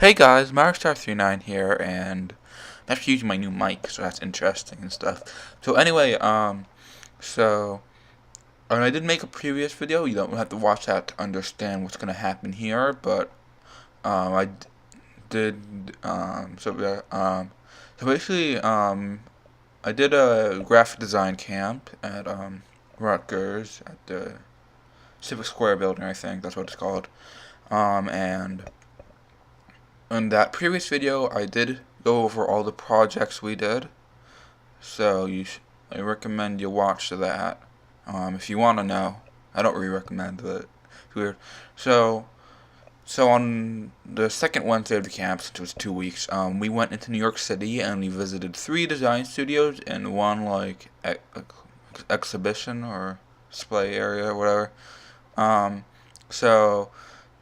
Hey guys, Marstar39 here, and I'm actually using my new mic, so that's interesting and stuff. So anyway, I did make a previous video. You don't have to watch that to understand what's gonna happen here, but I did so basically I did a graphic design camp at Rutgers at the Civic Square building. I think that's what it's called, and in that previous video, I did go over all the projects we did, so I recommend you watch that if you want to know. I don't really recommend it. It's weird. So on the second Wednesday of the camp, since it was 2 weeks, we went into New York City and we visited 3 design studios and one exhibition or display area or whatever. So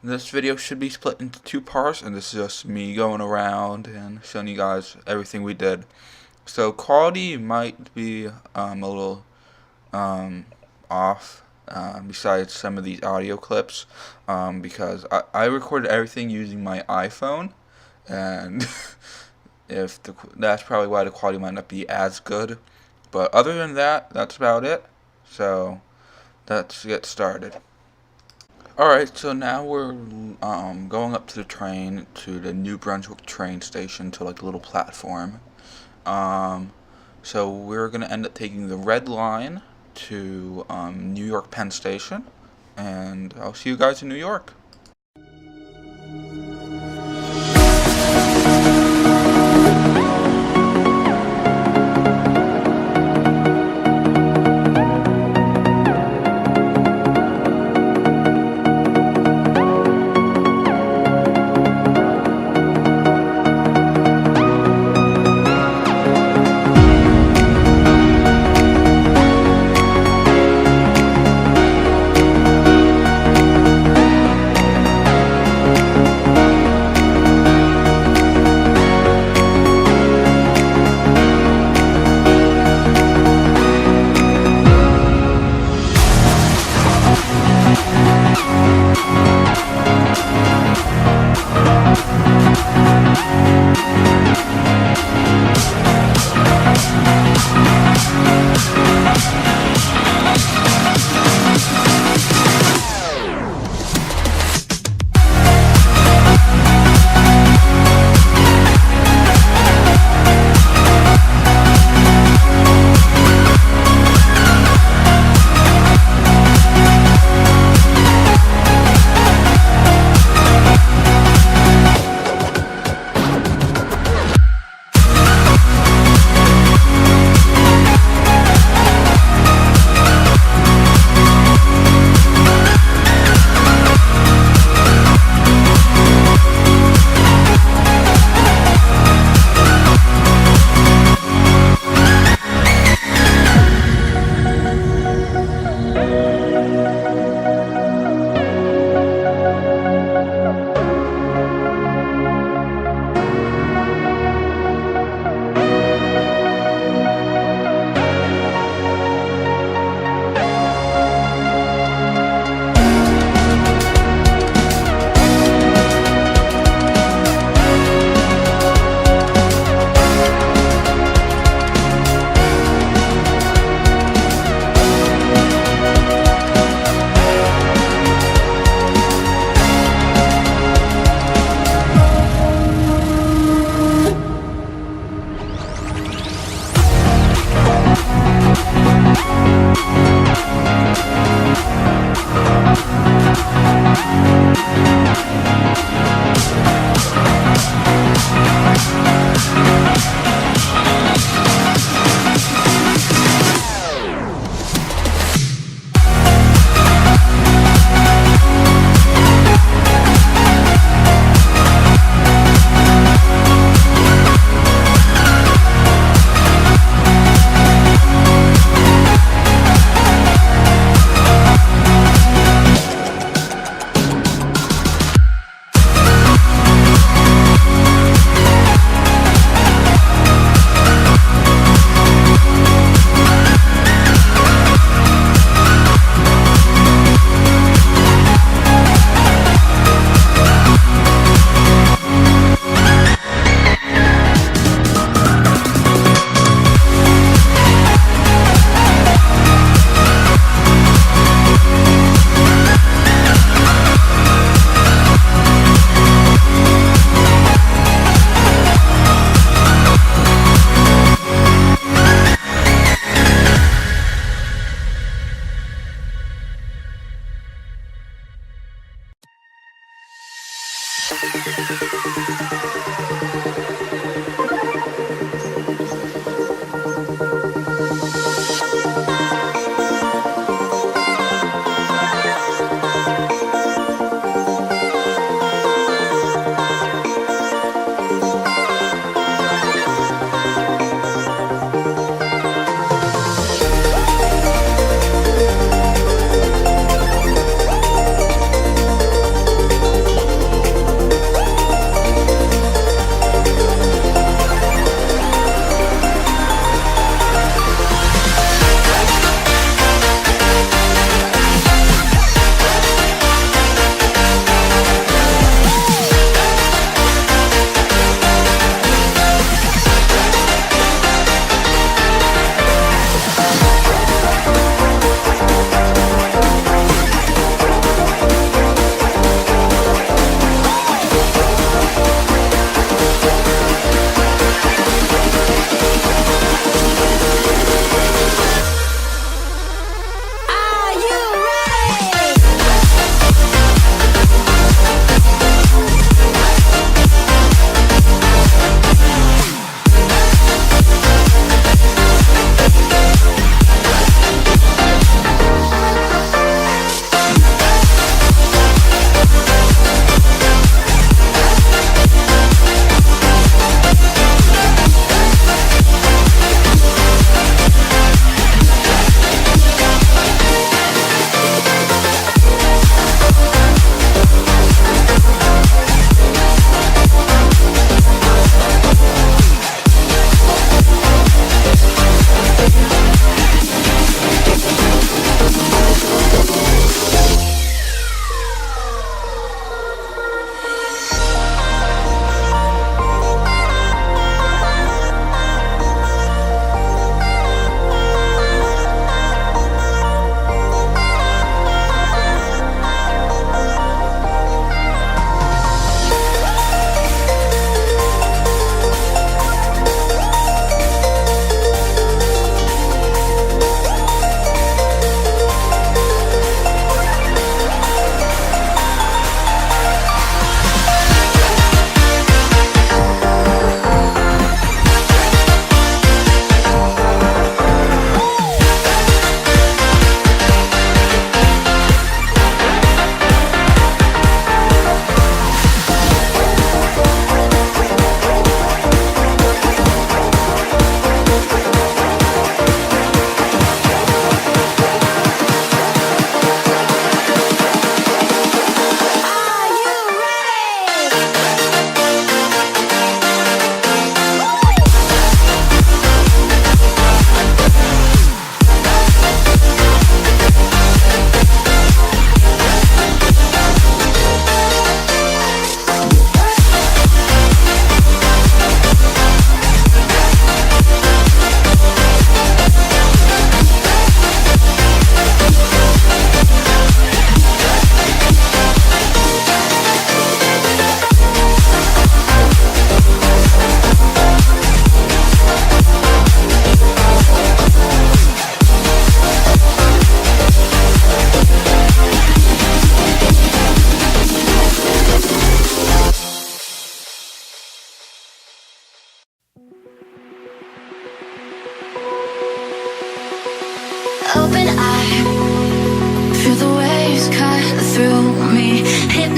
this video should be split into 2 parts, and this is just me going around and showing you guys everything we did. So quality might be a little off, besides some of these audio clips, because I recorded everything using my iPhone, and that's probably why the quality might not be as good. But other than that, that's about it. So let's get started. Alright, so now we're going up to the train, to the New Brunswick train station, to like a little platform. So we're going to end up taking the red line to New York Penn Station, and I'll see you guys in New York.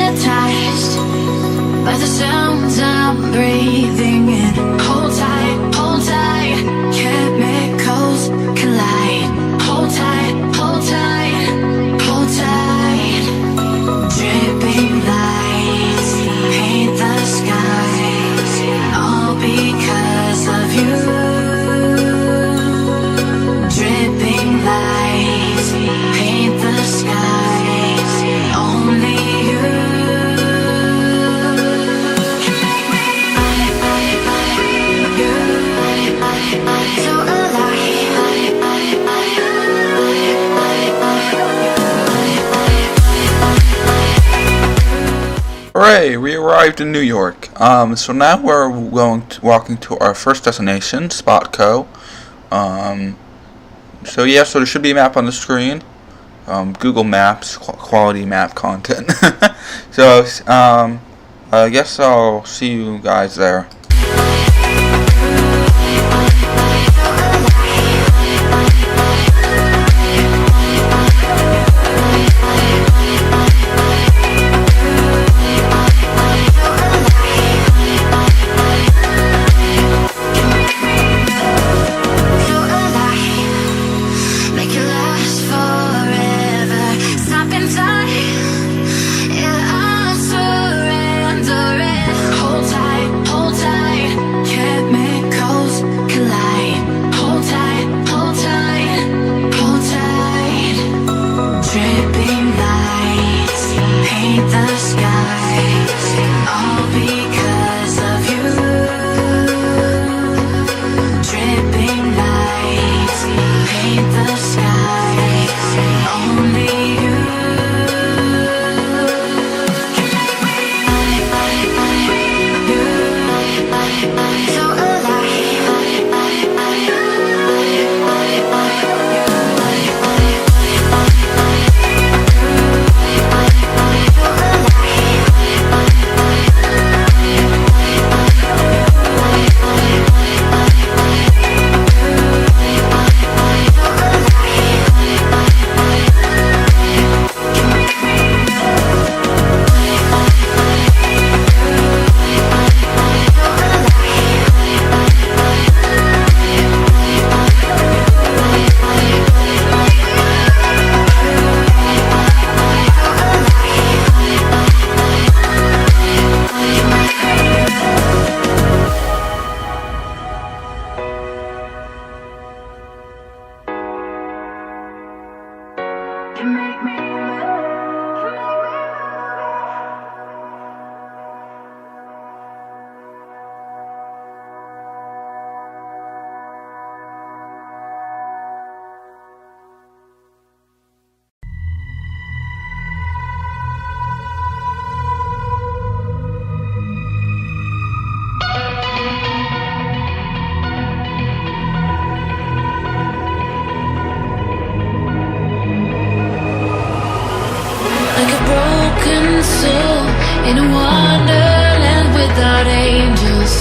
hypnotized by the sounds I'm breathing in. Hold tight, chemicals collide. Hold tight, hold tight, hold tight. Dripping lights paint the skies, all because of you. Dripping lights paint the skies, only you. So Hooray! We arrived in New York. So now we're walking to our first destination, Spotco. So there should be a map on the screen. Google Maps, quality map content. So, I guess I'll see you guys there. in a wonderland without angels.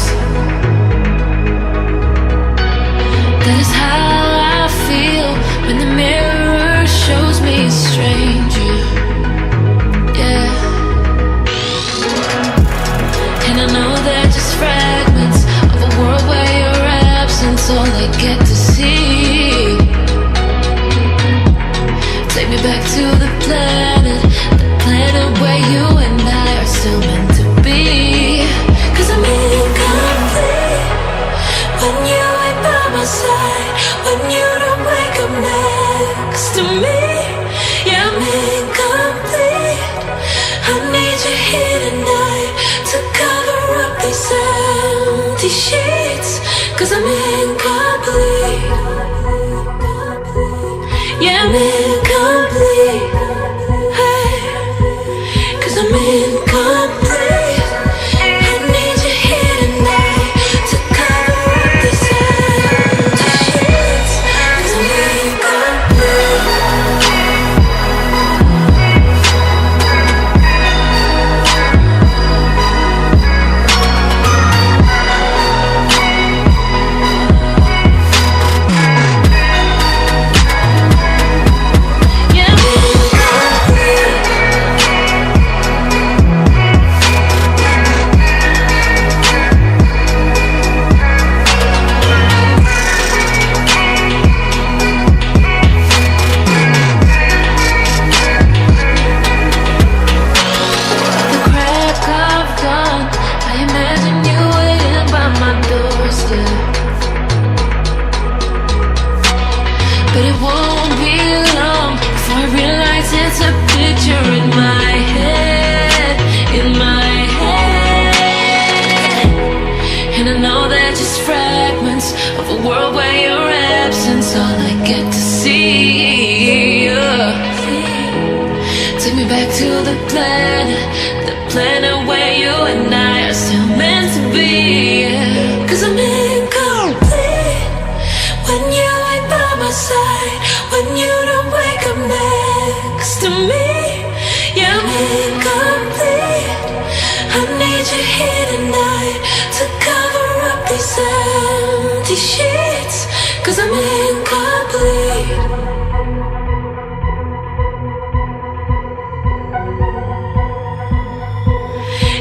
That is how I feel when the mirror shows me a stranger. Yeah. And I know they're just fragments of a world where your absence all I get to see. Take me back to the planet where you and I are still meant to be. 'Cause I'm incomplete when you ain't by my side, when you don't wake up next to me. Yeah, I'm incomplete. I need you here tonight to cover up these empty sheets. 'Cause I'm incomplete. Yeah, I'm incomplete. I'm incomplete. I need you here tonight to cover up these empty sheets. 'Cause I'm incomplete. just fragments of a world where your absence all I get to see. Take me back to the planet where you and I are still meant to be. 'Cause I'm incomplete when you ain't by my side, when you don't wake up next to me. Yeah, I'm incomplete. I need you here tonight to cover up these empty sheets. 'Cause I'm incomplete.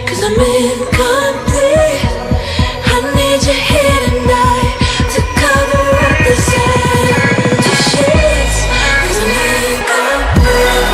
'Cause I'm incomplete. I need you here tonight to cover up these empty sheets. 'Cause I'm incomplete.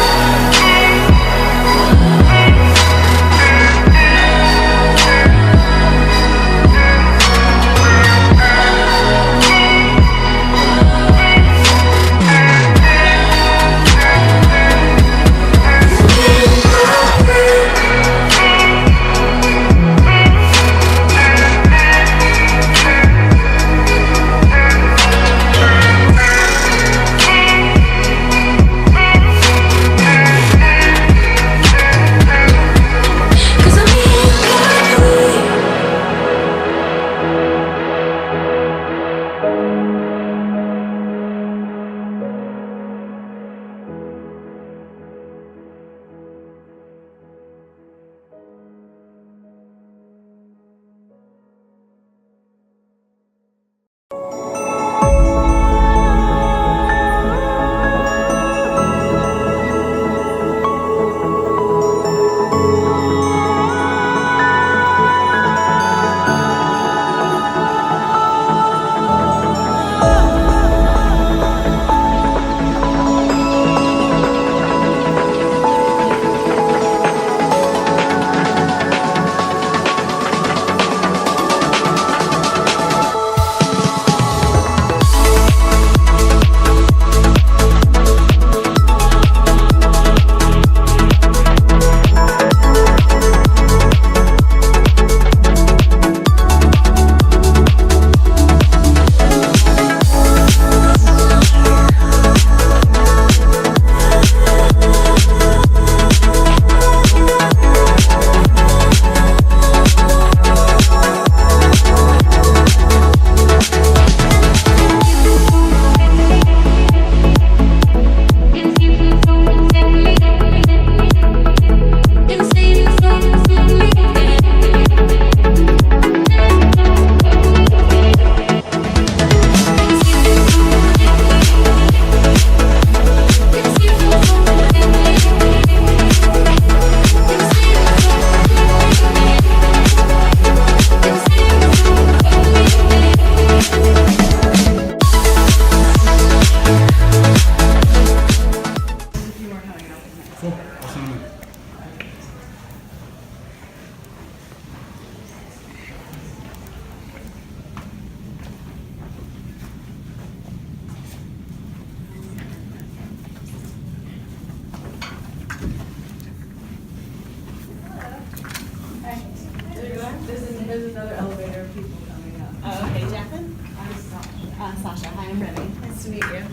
There's another elevator of people coming up. Oh, okay, Jacqueline? I'm Sasha. Sasha, hi, I'm Remy. Nice to meet you.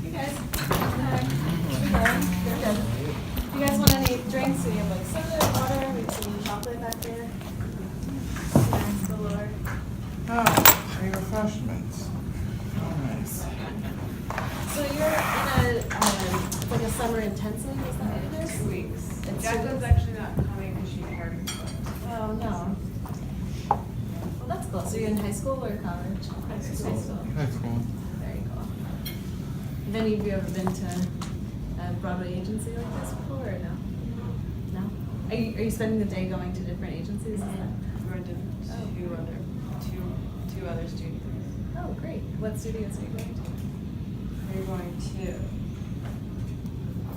You guys, hi. You're good. You guys want any drinks? We have like soda, water, we have some chocolate back there. Nice galore. Ah, any refreshments? Oh, nice. So you're in a, like a summer intensive, is that what it is? 2 weeks. It's Jacqueline's 2 weeks? actually not coming because she's hurt her foot. Oh, no. Well, that's cool. So you're in high school or college? High school. High school. Very cool. Have any of you ever been to a Broadway agency like this before or no? No? Are you spending the day going to different agencies? Is that? We're in two other studios. Oh, great. What studios are you going to? We're going to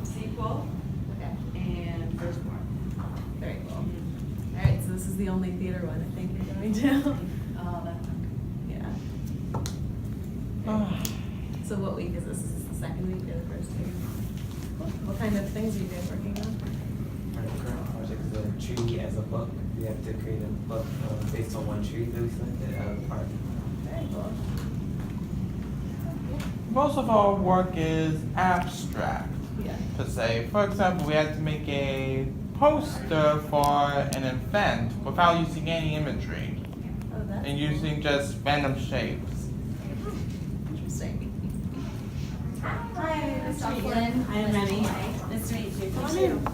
Sequel Okay. and Firstborn. Very cool. All right, so this is the only theater one I think you're going to. Oh, that's Yeah. Ah. So what week is this? Is this the second week or the first week? Cool. What kind of things are you guys working on? Our current project is a tree as a book. We have to create a book based on one tree that we selected out of the park. most of our work is abstract. Yeah. To say, for example, we had to make a poster for an event without using any imagery Oh, that's and cool. using just random shapes. Interesting. Hi, Nice to I'm meet you. Flynn. Hi, I'm Rennie. Nice to meet you. Come on in.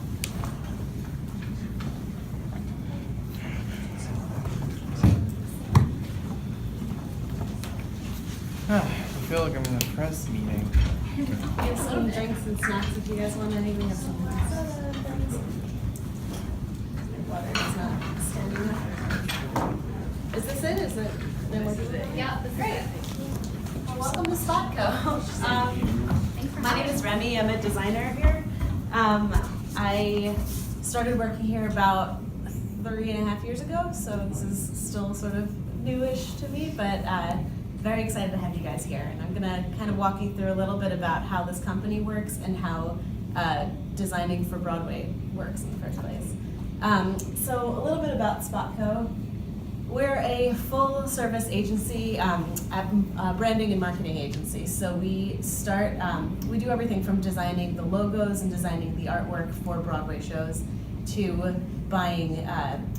I feel like I'm in a press meeting. We have some drinks and snacks if you guys want any. We have some soda things. Water is not standing up. Is this it? Is it? Yeah, that's great. Well, welcome to Spotco. My name is Remy. I'm a designer here. I started working here about 3.5 years ago, so this is still sort of newish to me, but very excited to have you guys here. And I'm gonna kind of walk you through a little bit about how this company works and how designing for Broadway works in the first place. So a little bit about Spotco. We're a full-service agency, branding and marketing agency. So we do everything from designing the logos and designing the artwork for Broadway shows to buying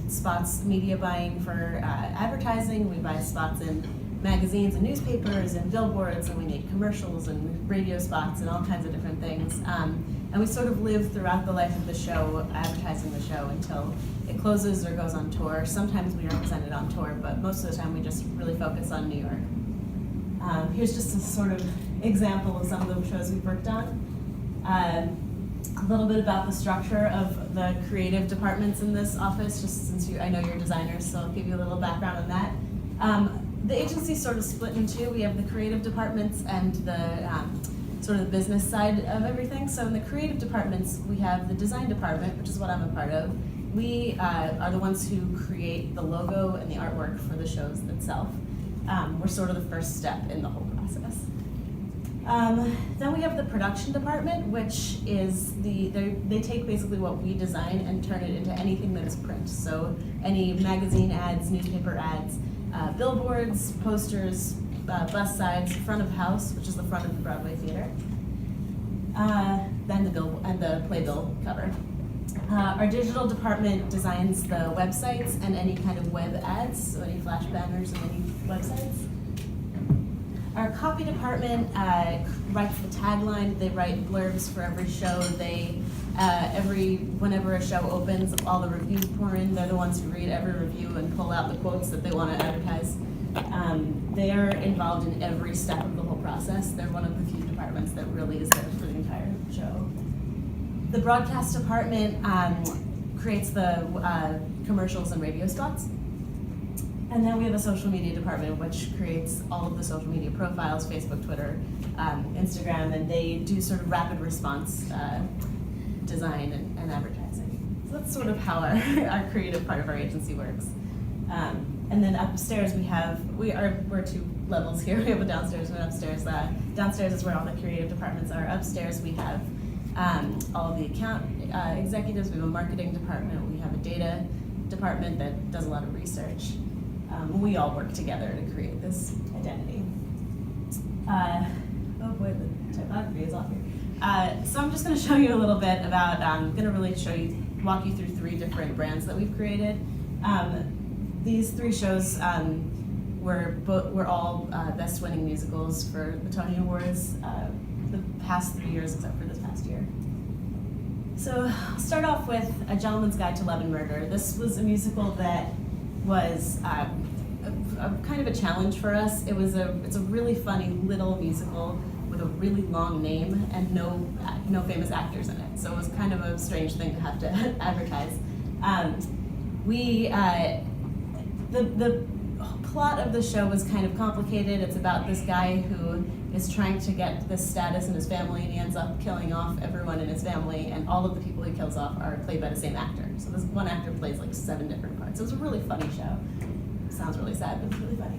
spots, media buying for advertising. We buy spots in magazines and newspapers and billboards, and we make commercials and radio spots and all kinds of different things. And we sort of live throughout the life of the show, advertising the show until it closes or goes on tour. Sometimes we represent it on tour, but most of the time we just really focus on New York. Here's just a sort of example of some of the shows we've worked on. A little bit about the structure of the creative departments in this office, just since I know you're designers, so I'll give you a little background on that. The agency's sort of split in two. We have the creative departments and the sort of the business side of everything. So in the creative departments, we have the design department, which is what I'm a part of. We are the ones who create the logo and the artwork for the shows itself. We're sort of the first step in the whole process. Then we have the production department, which is they take basically what we design and turn it into anything that is print. So any magazine ads, newspaper ads, billboards, posters, bus sides, front of house, which is the front of the Broadway theater, then the playbill cover. Our digital department designs the websites and any kind of web ads, so any flash banners and any websites. Our copy department writes the tagline. They write blurbs for every show. They whenever a show opens, all the reviews pour in. They're the ones who read every review and pull out the quotes that they want to advertise. They are involved in every step of the whole process. They're one of the few departments that really is there for the entire show. The broadcast department creates the commercials and radio spots. And then we have a social media department, which creates all of the social media profiles, Facebook, Twitter, Instagram, and they do sort of rapid response design and advertising. So that's sort of how our creative part of our agency works. And then upstairs we're 2 levels here. We have a downstairs and an upstairs. Downstairs is where all the creative departments are. Upstairs we have all of the account executives. We have a marketing department. We have a data department that does a lot of research. We all work together to create this identity. Oh boy, the typography is off here. So I'm just going to show you a little bit about, I'm going to really walk you through 3 different brands that we've created. These 3 shows were all Best Winning Musicals for the Tony Awards the past 3 years, except for this past year. So I'll start off with A Gentleman's Guide to Love and Murder. This was a musical that was kind of a challenge for us. It's a really funny little musical with a really long name and no famous actors in it. So it was kind of a strange thing to have to advertise. The plot of the show was kind of complicated. It's about this guy who is trying to get this status in his family, and he ends up killing off everyone in his family, and all of the people he kills off are played by the same actor. So this one actor plays like 7 different parts. It was a really funny show. Sounds really sad, but it's really funny.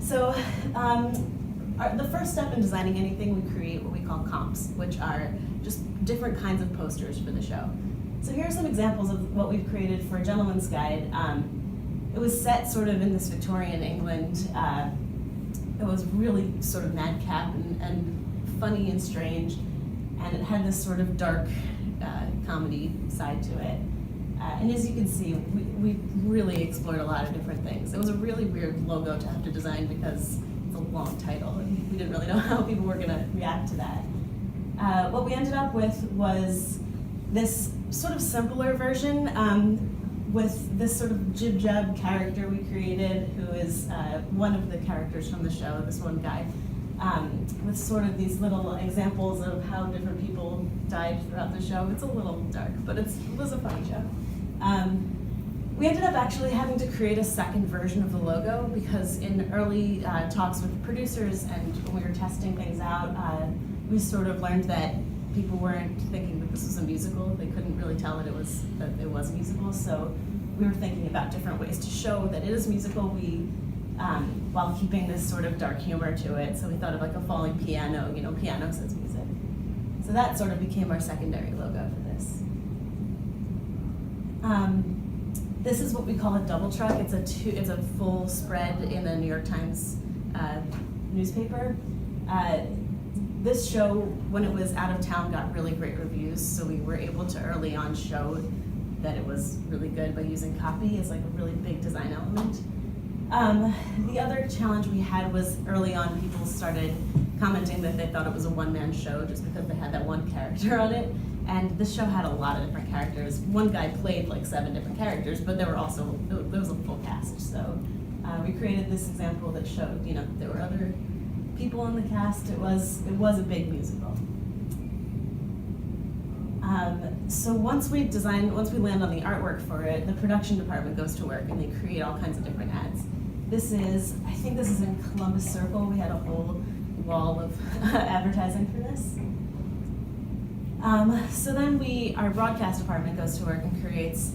So the first step in designing anything, we create what we call comps, which are just different kinds of posters for the show. So here are some examples of what we've created for A Gentleman's Guide. It was set sort of in this Victorian England. It was really sort of madcap and funny and strange, and it had this sort of dark comedy side to it. And as you can see, we really explored a lot of different things. It was a really weird logo to have to design because it's a long title, and we didn't really know how people were going to react to that. What we ended up with was this sort of simpler version with this sort of jib-jab character we created, who is one of the characters from the show, this one guy, with sort of these little examples of how different people died throughout the show. It's a little dark, but it was a funny show. We ended up actually having to create a second version of the logo because in early talks with producers and when we were testing things out, we sort of learned that people weren't thinking that this was a musical. They couldn't really tell that it was a musical. So we were thinking about different ways to show that it is musical. While keeping this sort of dark humor to it. So we thought of like a falling piano. Piano says music. So that sort of became our secondary logo for this. This is what we call a double truck. It's a full spread in the New York Times newspaper. This show, when it was out of town, got really great reviews, so we were able to early on show that it was really good by using copy as like a really big design element. The other challenge we had was early on people started commenting that they thought it was a one-man show just because they had that one character on it. And this show had a lot of different characters. One guy played like 7 different characters, but there was a full cast. So we created this example that showed, there were other people in the cast. It was a big musical. So once we land on the artwork for it, the production department goes to work and they create all kinds of different ads. I think this is in Columbus Circle. We had a whole wall of advertising for this. So then our broadcast department goes to work and creates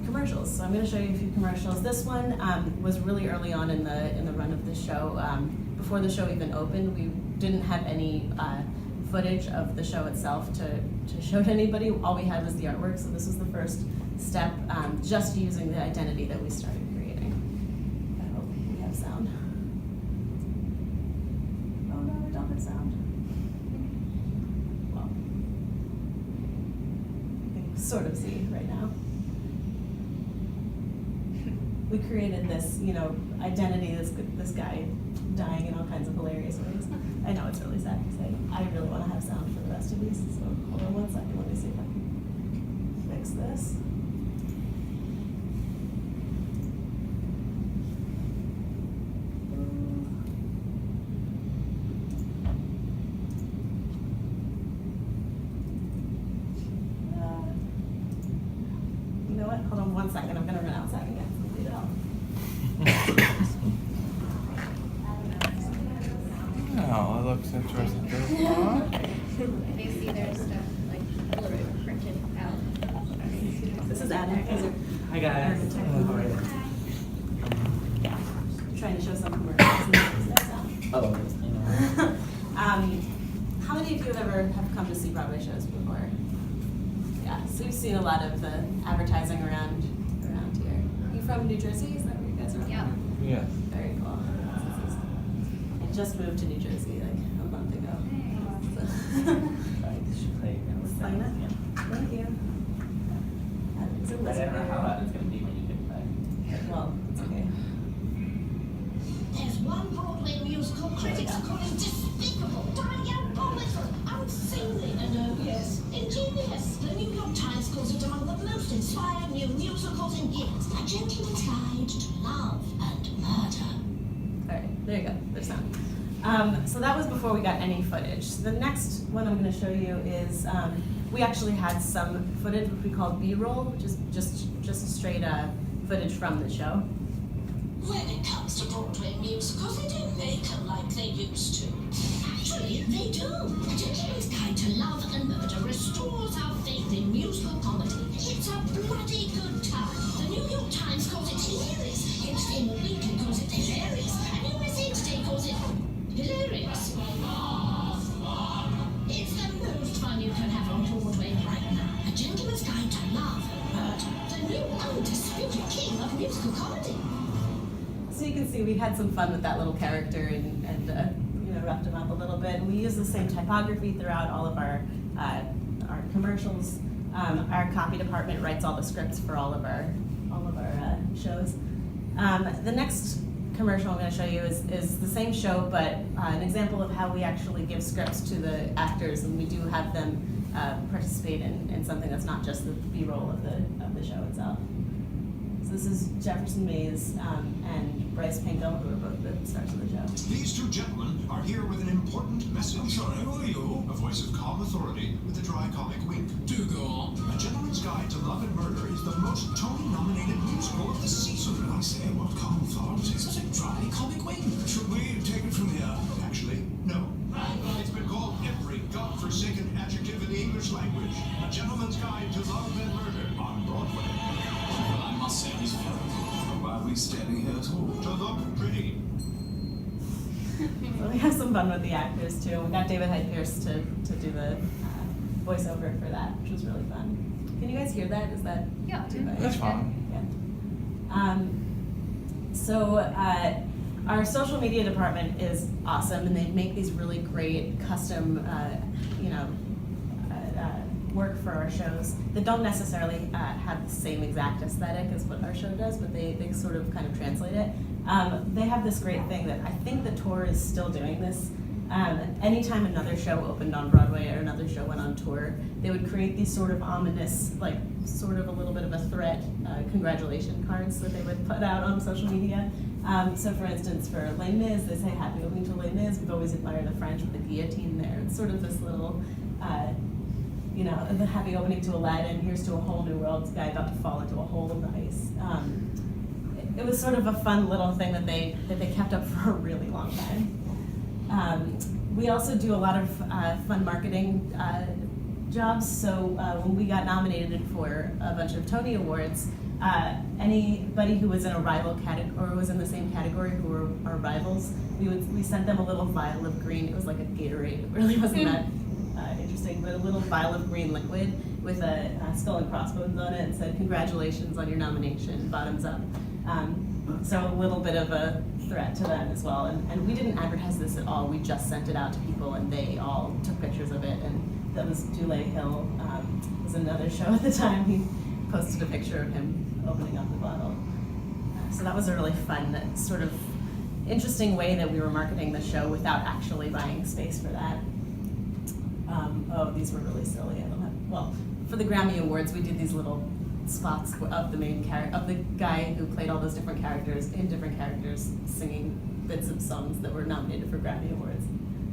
commercials. So I'm going to show you a few commercials. This one was really early on in the run of the show. Before the show even opened, we didn't have any footage of the show itself to show to anybody. All we had was the artwork. So this was the first step, just using the identity that we started creating. I hope we have sound. Oh no, we don't have sound. Well, you can sort of see right now. We created this, identity, this guy dying in all kinds of hilarious ways. I know it's really sad to say. I really want to have sound for the rest of these, so hold on one second, let me see if I can fix this. You know what? Hold on one second, I'm going to run outside again. Leave it out. Oh, that looks interesting. They see their stuff like a little bit printed out. This is Adam. Hi guys. How are you? I'm trying to show some commercials. Oh, How many of you have come to see Broadway shows before? Yeah, so you've seen a lot of the advertising around here. You from New Jersey? Is that where you guys are from? Yeah. Yes. Very cool. I just moved to New Jersey like a month ago. Sign up. Thank you. I don't know how loud it's going to be when you get back. Well, it's okay. There's one Broadway musical critics are calling despicable, diabolical, unseemly, and oh yes, ingenious. The New York Times calls it among the most inspired new musicals in years. A Gentleman's Guide to Love and Murder. All right, there you go. There's sound. So that was before we got any footage. So the next one I'm going to show you is we actually had some footage which we call B-roll, which is just straight footage from the show. When it comes to Broadway musicals, they don't make them like they used to. Actually, they do. A Gentleman's Guide to Love and Murder restores our faith in musical comedy. It's a bloody good time. The New York Times calls it hilarious. Entertainment Weekly calls it hilarious. And USA Today calls it hilarious. It's the most fun you can have on Broadway right now. A Gentleman's Guide to Love and Murder. The new undisputed king of musical comedy. So you can see we had some fun with that little character and of roughed them up a little bit. And we use the same typography throughout all of our commercials. Our copy department writes all the scripts for all of our shows. The next commercial I'm going to show you is the same show, but an example of how we actually give scripts to the actors, and we do have them participate in something that's not just the B-roll of the show itself. So this is Jefferson Mays and Bryce Pinkham, who are both the stars of the show. These two gentlemen are here with an important message. I'm sorry, who are you? A voice of calm authority with a dry comic wink. Do go on. A Gentleman's Guide to Love and Murder is the most Tony-nominated musical of the season. I say, what calm authority? Such a dry comic wink. Should we take it from here? Actually, no. It's been called every godforsaken adjective in the English language. A Gentleman's Guide to Love and Murder on Broadway. Well, I must say he's very good. Why are we standing here at all? To look pretty. So we have some fun with the actors too. We got David Hyde Pierce to do the voiceover for that, which was really fun. Can you guys hear that? Is that Yeah. too bad? That's fine. Yeah. So our social media department is awesome, and they make these really great custom, work for our shows that don't necessarily have the same exact aesthetic as what our show does, but they sort of kind of translate it. They have this great thing that I think the tour is still doing this. Anytime another show opened on Broadway or another show went on tour, they would create these sort of ominous, like sort of a little bit of a threat congratulation cards that they would put out on social media. So for instance, for Les Mis, they say happy opening to Les Mis. We've always admired the French with the guillotine there. It's sort of this little, the happy opening to Aladdin, here's to a whole new world, this guy about to fall into a hole in the ice. It was sort of a fun little thing that they kept up for a really long time. We also do a lot of fun marketing jobs. So when we got nominated for a bunch of Tony Awards, anybody who was in a rival category or was in the same category who were our rivals, we sent them a little vial of green. It was like a Gatorade. It really wasn't that interesting, but a little vial of green liquid with a skull and crossbones on it, and said congratulations on your nomination, bottoms up. So a little bit of a threat to them as well. And we didn't advertise this at all. We just sent it out to people, and they all took pictures of it. And that was Dule Hill, was another show at the time. He posted a picture of him opening up the bottle. So that was a really fun, sort of interesting way that we were marketing the show without actually buying space for that. These were really silly. I don't have, well, for the Grammy Awards, we did these little spots of the main character, of the guy who played all those different characters, singing bits of songs that were nominated for Grammy Awards.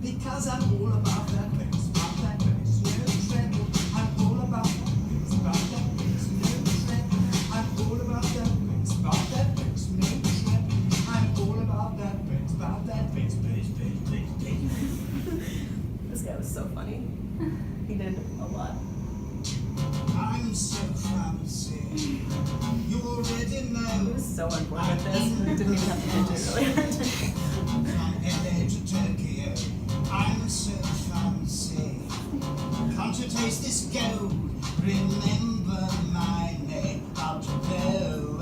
Because I'm all about that bass, no treble. I'm all about that bass, no treble. I'm all about that bass, no treble. I'm all about that bass, bass. This guy was so funny. He did a lot. I'm so fancy. You already He know. was so on board with this. We didn't even have to pitch it really hard. From LA to Tokyo, I'm so fancy. Can't you taste this gold? Remember my name. Out to go.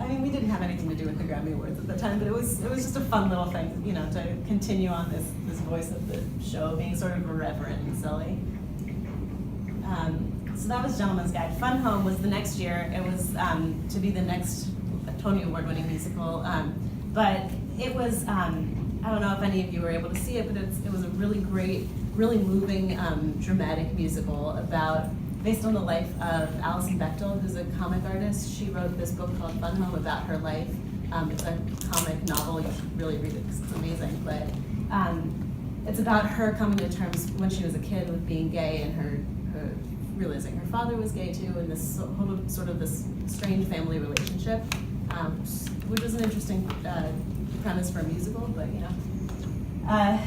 I mean, we didn't have anything to do with the Grammy Awards at the time, but it was just a fun little thing, to continue on this voice of the show, being sort of irreverent and silly. So that was Gentleman's Guide. Fun Home was the next year. It was to be the next Tony Award-winning musical, but it was, I don't know if any of you were able to see it, but it was a really great, really moving, dramatic musical based on the life of Alison Bechdel, who's a comic artist. She wrote this book called Fun Home about her life. It's a comic novel. You should really read it because it's amazing. But it's about her coming to terms when she was a kid with being gay, and her realizing her father was gay too, and this sort of this strange family relationship, which was an interesting premise for a musical, but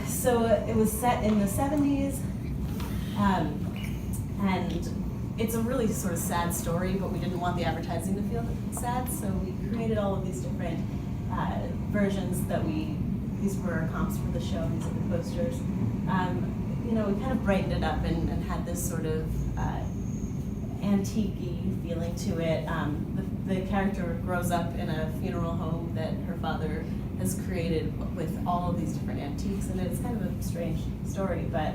so it was set in the 70s, and it's a really sort of sad story, but we didn't want the advertising to feel sad, so we created all of these different versions these were our comps for the show, these are the posters. We kind of brightened it up and had this sort of antique-y feeling to it. The character grows up in a funeral home that her father has created with all of these different antiques, and it's kind of a strange story, but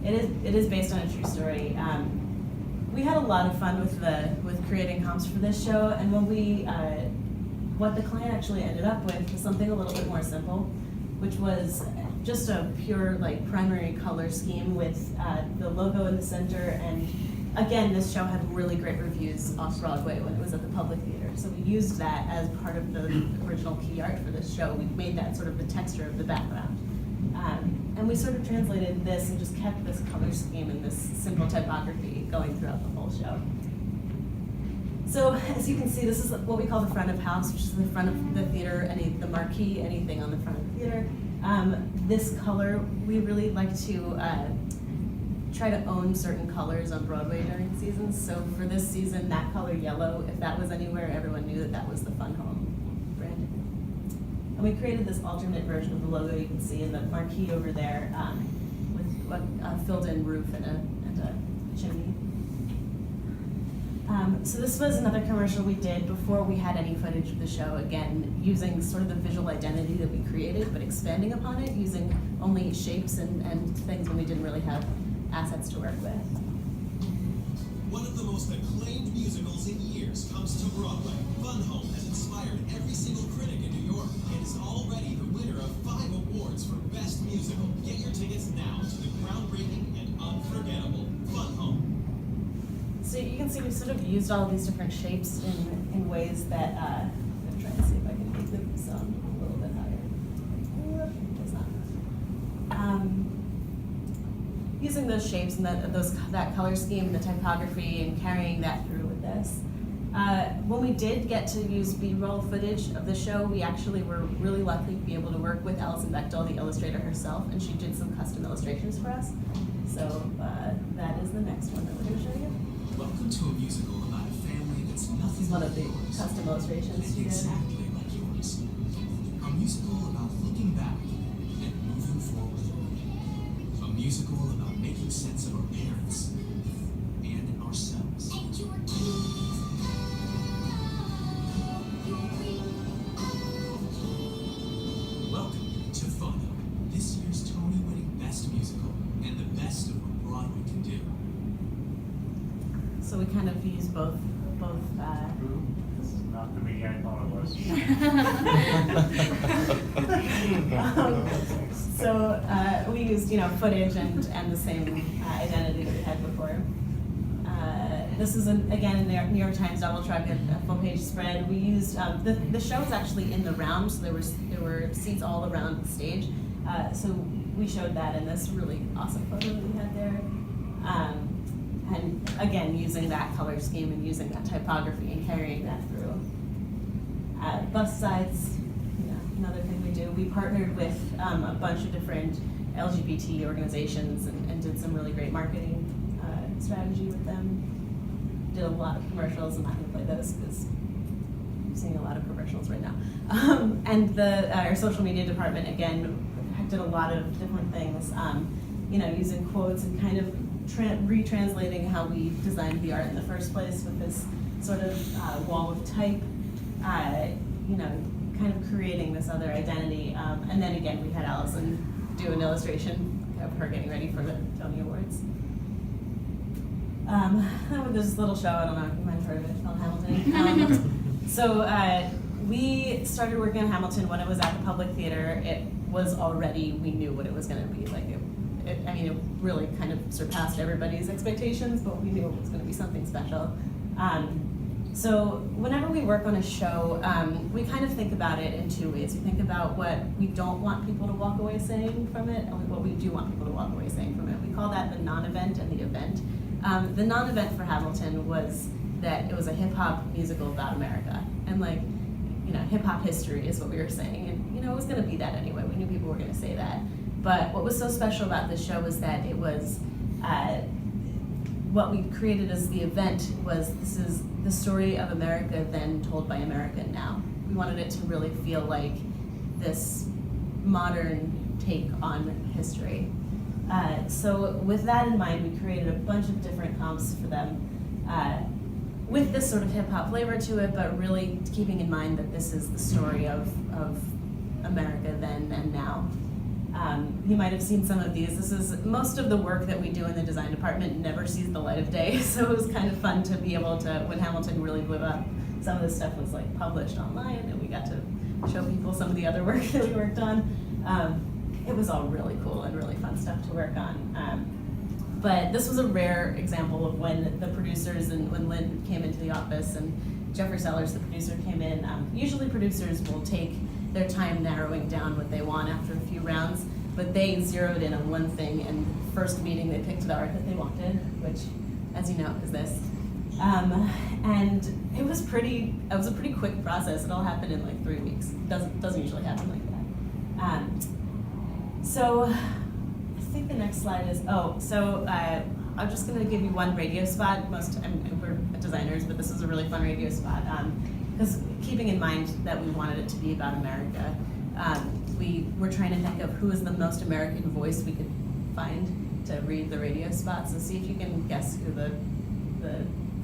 it is based on a true story. We had a lot of fun with creating comps for this show, and what the client actually ended up with was something a little bit more simple, which was just a pure primary color scheme with the logo in the center. And again, this show had really great reviews off Broadway when it was at the Public Theater, so we used that as part of the original key art for this show. We made that sort of the texture of the background. And we sort of translated this and just kept this color scheme and this simple typography going throughout the whole show. So as you can see, this is what we call the front of house, which is the front of the theater, the marquee, anything on the front of the theater. This color, we really like to try to own certain colors on Broadway during seasons. So for this season, that color yellow, if that was anywhere, everyone knew that that was the Fun Home brand. And we created this alternate version of the logo you can see in the marquee over there with a filled-in roof and a chimney. So this was another commercial we did before we had any footage of the show, again, using sort of the visual identity that we created, but expanding upon it, using only shapes and things when we didn't really have assets to work with. One of the most acclaimed musicals in years comes to Broadway. Fun Home has inspired every single critic in New York and is already the winner of 5 awards for Best Musical. Get your tickets now to the groundbreaking and unforgettable Fun Home. So you can see we've sort of used all of these different shapes in ways that, I'm going to try and see if I can make the sound a little bit higher. It's not. Using those shapes and that color scheme and the typography and carrying that through with this. When we did get to use B-roll footage of the show, we actually were really lucky to be able to work with Alison Bechtel, the illustrator herself, and she did some custom illustrations for us. So that is the next one that we're going to show you. Welcome to a musical about a family that's nothing It's one like of the yours, custom illustrations and she did. exactly like yours. A musical about looking back and moving forward. A musical about making sense of our parents and ourselves. And your Welcome to Fun Home, this year's Tony-winning Best Musical and the best of what Broadway can do. So we kind of use both. This is not the meeting I thought it was. So we used footage and the same identity that we had before. This is again a New York Times double track, a full page spread. We used the show was actually in the round, so there were seats all around the stage. So we showed that in this really awesome photo that we had there. And again, using that color scheme and using that typography and carrying that through. Bus sides, another thing we do. We partnered with a bunch of different LGBT organizations and did some really great marketing strategy with them. Did a lot of commercials. I'm not going to play those because I'm seeing a lot of commercials right now. And our social media department, again, did a lot of different things, using quotes and kind of retranslating how we designed the art in the first place with this sort of wall of type, kind of creating this other identity. And then again, we had Allison do an illustration of her getting ready for the Tony Awards. There's this little show, I don't know if you might have heard of it, called Hamilton. So we started working on Hamilton when it was at the Public Theater. It was already, we knew what it was going to be. It really kind of surpassed everybody's expectations, but we knew it was going to be something special. So whenever we work on a show, we kind of think about it in 2 ways. We think about what we don't want people to walk away saying from it, and what we do want people to walk away saying from it. We call that the non-event and the event. The non-event for Hamilton was that it was a hip-hop musical about America. And hip-hop history is what we were saying. And, it was going to be that anyway. We knew people were going to say that. But what was so special about this show was that it was, what we created as the event was, this is the story of America then told by America now. We wanted it to really feel like this modern take on history. So with that in mind, we created a bunch of different comps for them. with this sort of hip hop flavor to it, but really keeping in mind that this is the story of America then and now. You might have seen some of these. This is most of the work that we do in the design department never sees the light of day, so it was kind of fun to be able to, when Hamilton really blew up, some of this stuff was like published online, and we got to show people some of the other work that we worked on. It was all really cool and really fun stuff to work on. But this was a rare example of when the producers and when Lynn came into the office and Jeffrey Sellers, the producer, came in. Usually producers will take their time narrowing down what they want after a few rounds, but they zeroed in on one thing, and first meeting they picked the art that they wanted, which, as you know, is this. And it was a pretty quick process. It all happened in like 3 weeks. Doesn't usually happen like that. So I think the next slide is, I'm just gonna give you one radio spot. We're designers, but this is a really fun radio spot. Because keeping in mind that we wanted it to be about America, we were trying to think of who is the most American voice we could find to read the radio spot. So see if you can guess who the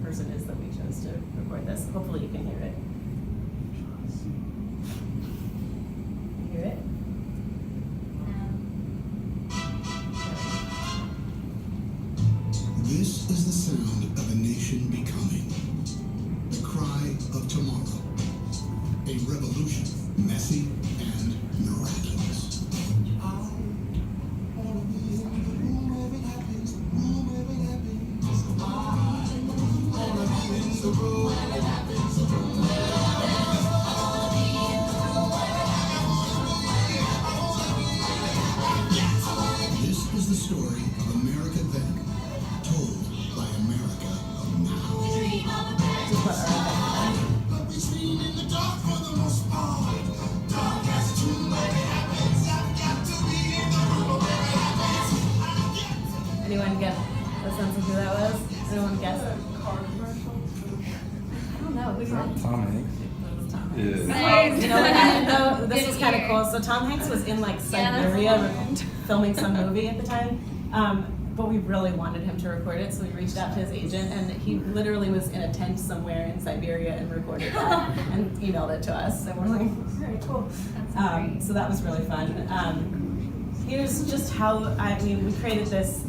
person is that we chose to record this. Hopefully you can hear it. You hear it? This is the sound of a nation becoming. The cry of tomorrow. A revolution, messy and miraculous. This is the story of America then, told by America now. Anyone get a sense of who that was? Anyone guess? I don't know. Who's that? Tom Hanks. Oh, you know what happened though? This was kind of cool. So Tom Hanks was in like Siberia filming some movie at the time, but we really wanted him to record it, so we reached out to his agent, and he literally was in a tent somewhere in Siberia and recorded that and emailed it to us. And we're like, very cool. So that was really fun. Here's just how we created this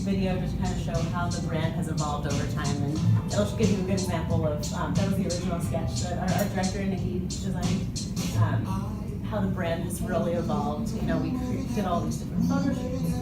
video to kind of show how the brand has evolved over time, and it'll give you a good example of that was the original sketch that our art director Nikki designed. How the brand has really evolved. You know, we did all these different photo shoots.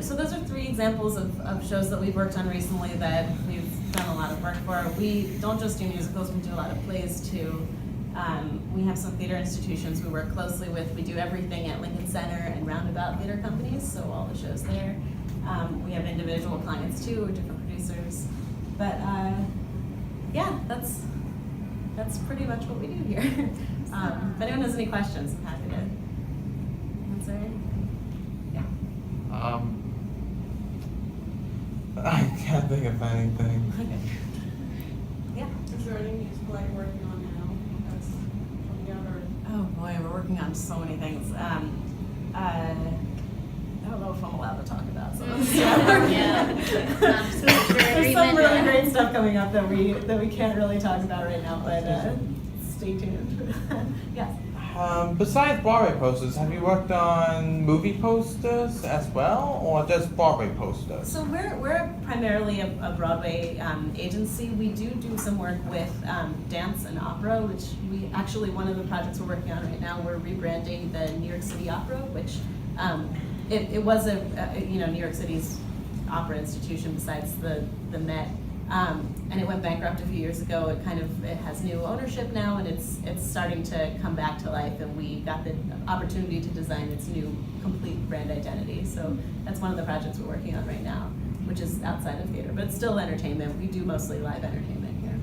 Those are 3 examples of shows that we've worked on recently that we've done a lot of work for. We don't just do musicals, we do a lot of plays too. We have some theater institutions we work closely with. We do everything at Lincoln Center and Roundabout Theater Companies, so all the shows there. We have individual clients too, or different producers. But yeah, that's pretty much what we do here. If anyone has any questions, I'm happy to answer. Yeah. I can't think of anything. Okay. Yeah. Is there any musical you're working on now that's coming out, or? Oh boy, we're working on so many things. I don't know if I'm allowed to talk about some of this stuff. There's some really great stuff coming up that we can't really talk about right now, but stay tuned. Yes. Besides Broadway posters, have you worked on movie posters as well, or just Broadway posters? So we're primarily a Broadway agency. We do some work with dance and opera, which we actually, one of the projects we're working on right now, we're rebranding the New York City Opera, which it was New York City's opera institution besides the Met. And it went bankrupt a few years ago. It has new ownership now, and it's starting to come back to life. And we got the opportunity to design its new complete brand identity. So that's one of the projects we're working on right now, which is outside of theater, but it's still entertainment. We do mostly live entertainment here.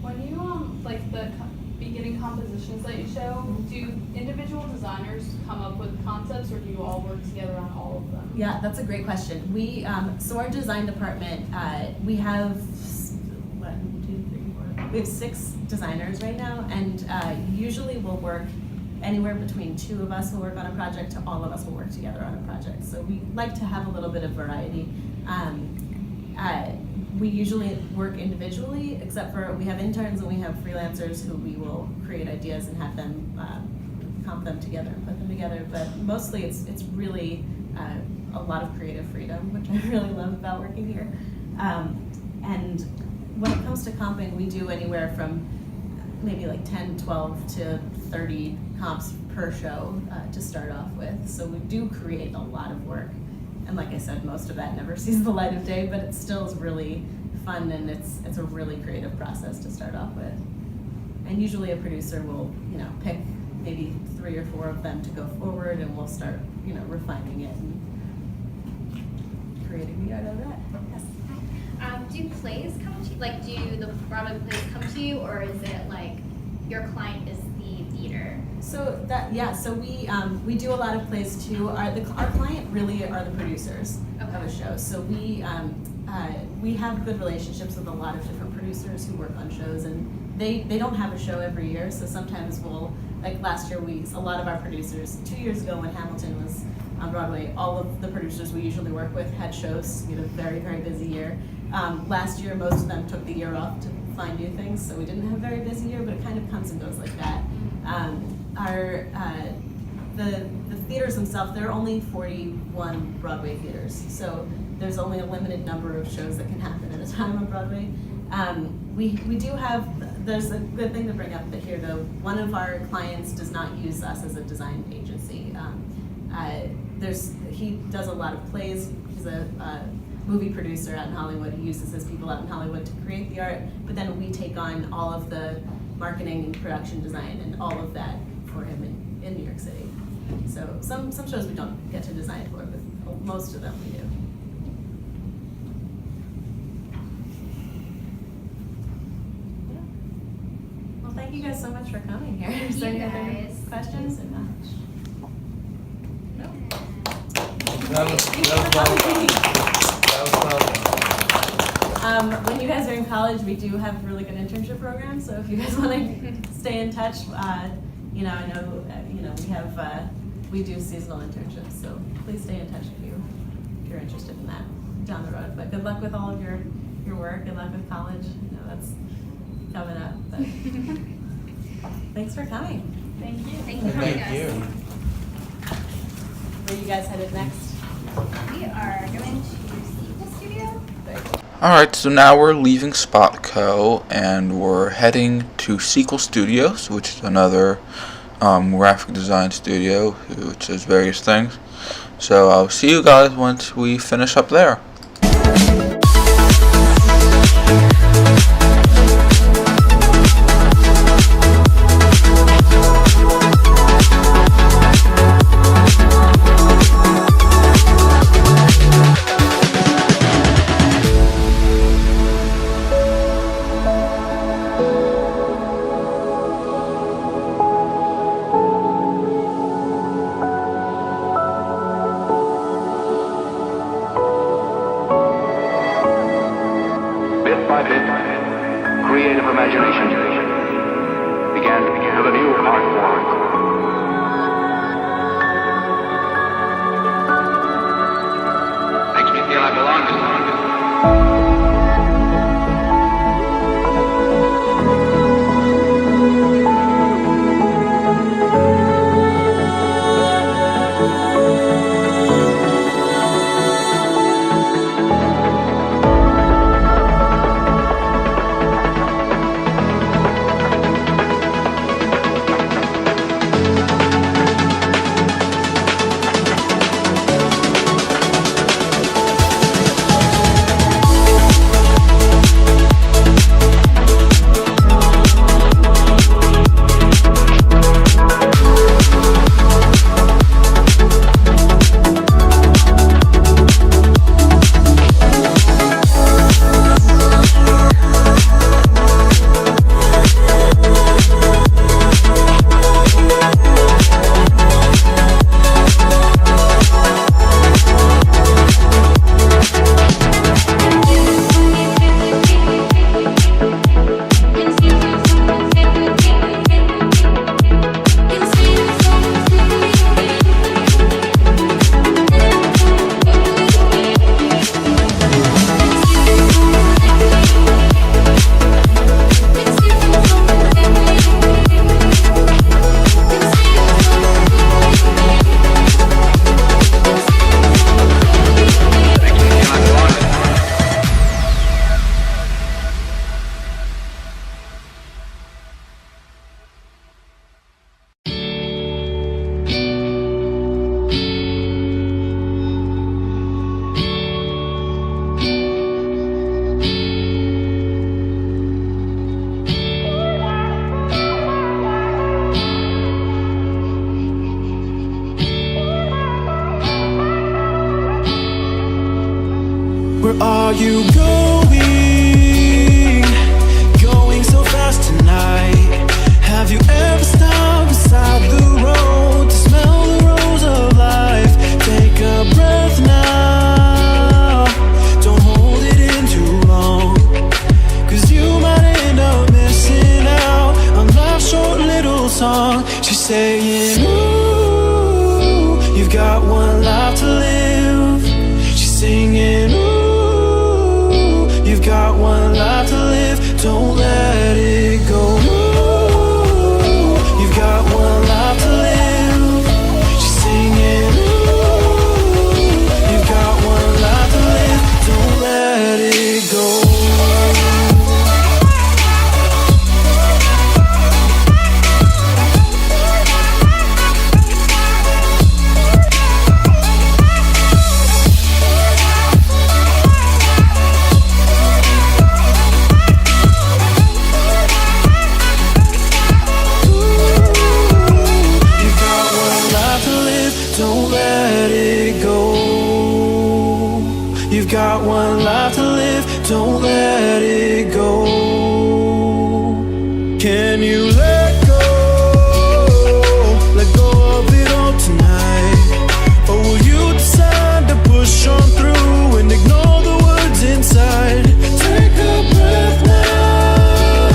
When you like the beginning compositions that you show, do individual designers come up with concepts, or do you all work together on all of them? Yeah, that's a great question. So our design department, we have 6 designers right now, and usually we'll work anywhere between 2 of us will work on a project to all of us will work together on a project. So we like to have a little bit of variety. We usually work individually, except for we have interns and we have freelancers who we will create ideas and have them comp them together and put them together. But mostly it's really a lot of creative freedom, which I really love about working here. And when it comes to comping, we do anywhere from maybe like 10, 12 to 30 comps per show to start off with. So we do create a lot of work. And like I said, most of that never sees the light of day, but it still is really fun, and it's a really creative process to start off with. And usually a producer will, pick maybe 3 or 4 of them to go forward, and we'll start, refining it and creating the art out of that. Yes. Do plays come to you? Like, do the Broadway plays come to you, or is it like your client is the theater? So we do a lot of plays too. Our client really are the producers of a show. So we have good relationships with a lot of different producers who work on shows, and they don't have a show every year. So sometimes like last year, a lot of our producers, 2 years ago when Hamilton was on Broadway, all of the producers we usually work with had shows. We had a very, very busy year. Last year, most of them took the year off to find new things, so we didn't have a very busy year, but it kind of comes and goes like that. The theaters themselves, there are only 41 Broadway theaters, so there's only a limited number of shows that can happen at a time on Broadway. We do have, there's a good thing to bring up here though. One of our clients does not use us as a design agency. He does a lot of plays. He's a movie producer out in Hollywood. He uses his people out in Hollywood to create the art, but then we take on all of the marketing and production design and all of that for him in New York City. So some shows we don't get to design for, but most of them we do. Yeah. Well, thank you guys so much for coming here. Is there any other questions? No? That was well done. When you guys are in college, we do have really good internship programs. So if you guys want to stay in touch, I know we do seasonal internships. So please stay in touch if you're interested in that down the road. But good luck with all of your work. Good luck with college. That's coming up. But thanks for coming. Thank you. Thank you for having us. Thank you. Where are you guys headed next? We are going to Sequel Studio. Alright, so now we're leaving Spotco and we're heading to Sequel Studios, which is another graphic design studio which does various things. So I'll see you guys once we finish up there. Bit by bit, creative imagination began to build a new art form. Makes me feel I belong to something. Where are you going so fast tonight? Have you ever stopped beside the road to smell the rose of life? Take a breath now, don't hold it in too long, 'cause you might end up missing out on life's short little song. She's saying, ooh, you've got one life to live. She's singing, ooh, you've got one life to live. Don't let it go. Ooh, you've got one life to live. She's singing, ooh, you've got one life to live. Don't let it go. Don't let it go. You've got one life to live. Don't let it go. Can you let go? Let go of it all tonight. Or will you decide to push on through and ignore the words inside? Take a breath now.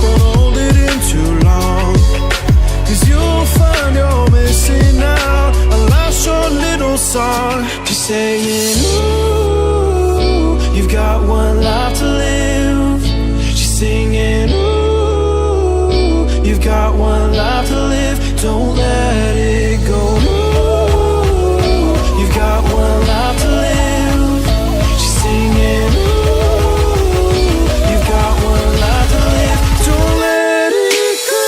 Don't hold it in too long, 'cause you'll find you're missing out a last short little song. She's saying, ooh, you've got one life to live. She's singing, ooh, you've got one life to live. Don't let it go. Ooh, you've got one life to live. She's singing, ooh, you've got one life to live. Don't let it go.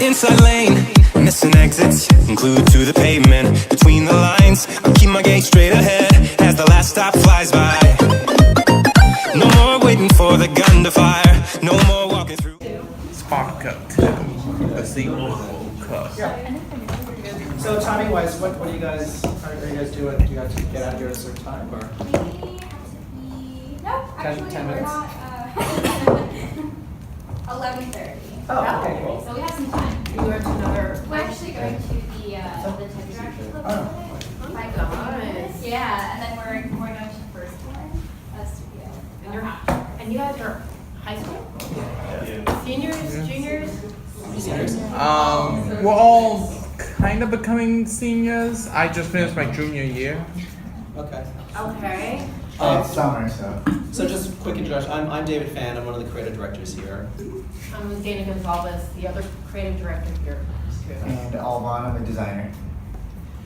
Inside lane, missing exits, glued to the pavement. Between the lines, I keep my gaze straight ahead as the last stop flies by. No more waiting for the gun to fire. No more walking through. Spark Cut 2, the sequel cut. So timing wise, what are you guys doing? Do you have to get out of here at a certain time or? No, actually 10 we're minutes? not, 11:30. Oh, okay, cool. So we have some time. You went to another. We're actually going to the tech director club. Oh my gosh. Yeah, and then we're going to the first one, studio. And you guys are high school? Seniors, juniors? We're all kind of becoming seniors. I just finished my junior year. Okay. Okay. It's summer, so. So just a quick introduction. I'm David Fan. I'm one of the creative directors here. I'm Dana Gonzalez, the other creative director here. And Alvon, I'm a designer.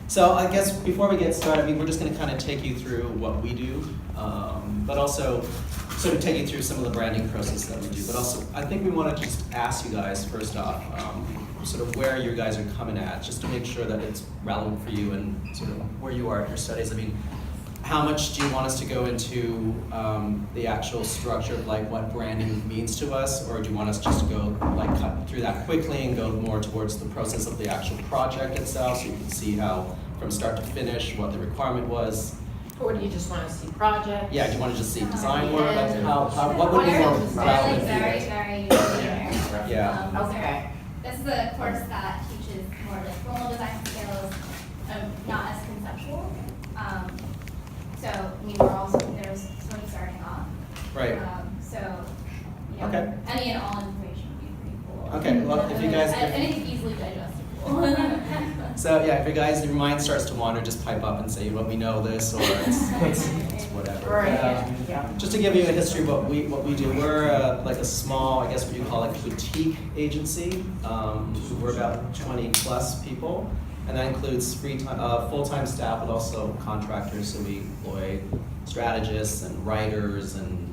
So I guess before we get started, we're just going to kind of take you through what we do, but also sort of take you through some of the branding process that we do. But also, I think we want to just ask you guys first off, sort of where you guys are coming at, just to make sure that it's relevant for you and sort of where you are in your studies. I mean, how much do you want us to go into the actual structure of like what branding means to us, or do you want us just to go like cut through that quickly and go more towards the process of the actual project itself, so you can see how from start to finish what the requirement was? Or do you just want to see projects? Yeah, do you want to just see design work? Like what would be more relevant? Very, very beginner. Yeah. Okay. This is a course that teaches more like formal design skills, not as conceptual. So, I mean, we're also, there's someone starting off. Right. So, you know, Okay. any and all information would be pretty Okay, well, if you guys, Anything easily digestible. so yeah, if you guys, your mind starts to wander, just pipe up and say, well, we know this, or it's whatever. Right. Just to give you a history of what we do, we're like a small, I guess what you call like boutique agency. We're about 20 plus people, and that includes full-time staff, but also contractors. So we employ strategists and writers and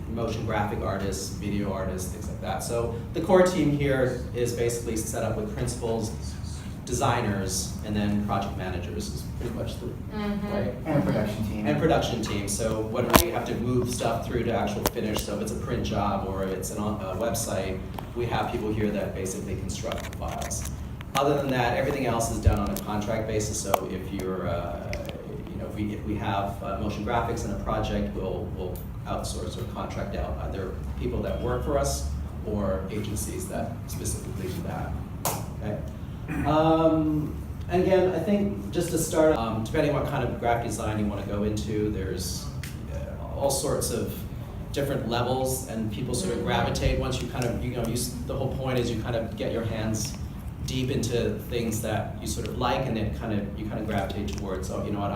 motion graphic artists, video artists, things like that. So the core team here is basically set up with principals, designers, and then project managers is pretty much the right. And a production team. And production team. So when we have to move stuff through to actual finish, so if it's a print job or it's a website, we have people here that basically construct the files. Other than that, everything else is done on a contract basis. So if you're, if we have motion graphics in a project, we'll outsource or contract out either people that work for us or agencies that specifically do that. Okay. And again, I think just to start, depending on what kind of graphic design you want to go into, there's all sorts of different levels, and people sort of gravitate once you kind of, the whole point is you kind of get your hands deep into things that you sort of like, and then you kind of gravitate towards, oh, you know what,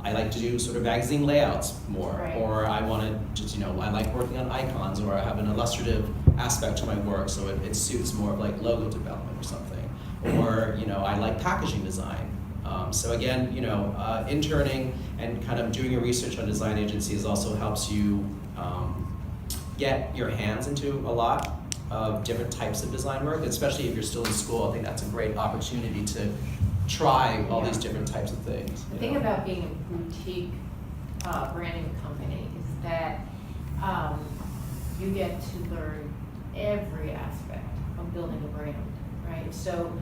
I like to do sort of magazine layouts more, Right. or I want to just, I like working on icons, or I have an illustrative aspect to my work, so it suits more of like logo development or something. Or, I like packaging design. So again, interning and kind of doing your research on design agencies also helps you get your hands into a lot of different types of design work, especially if you're still in school. I think that's a great opportunity to try all these different types of things. The thing about being a boutique branding company is that you get to learn every aspect of building a brand, right? So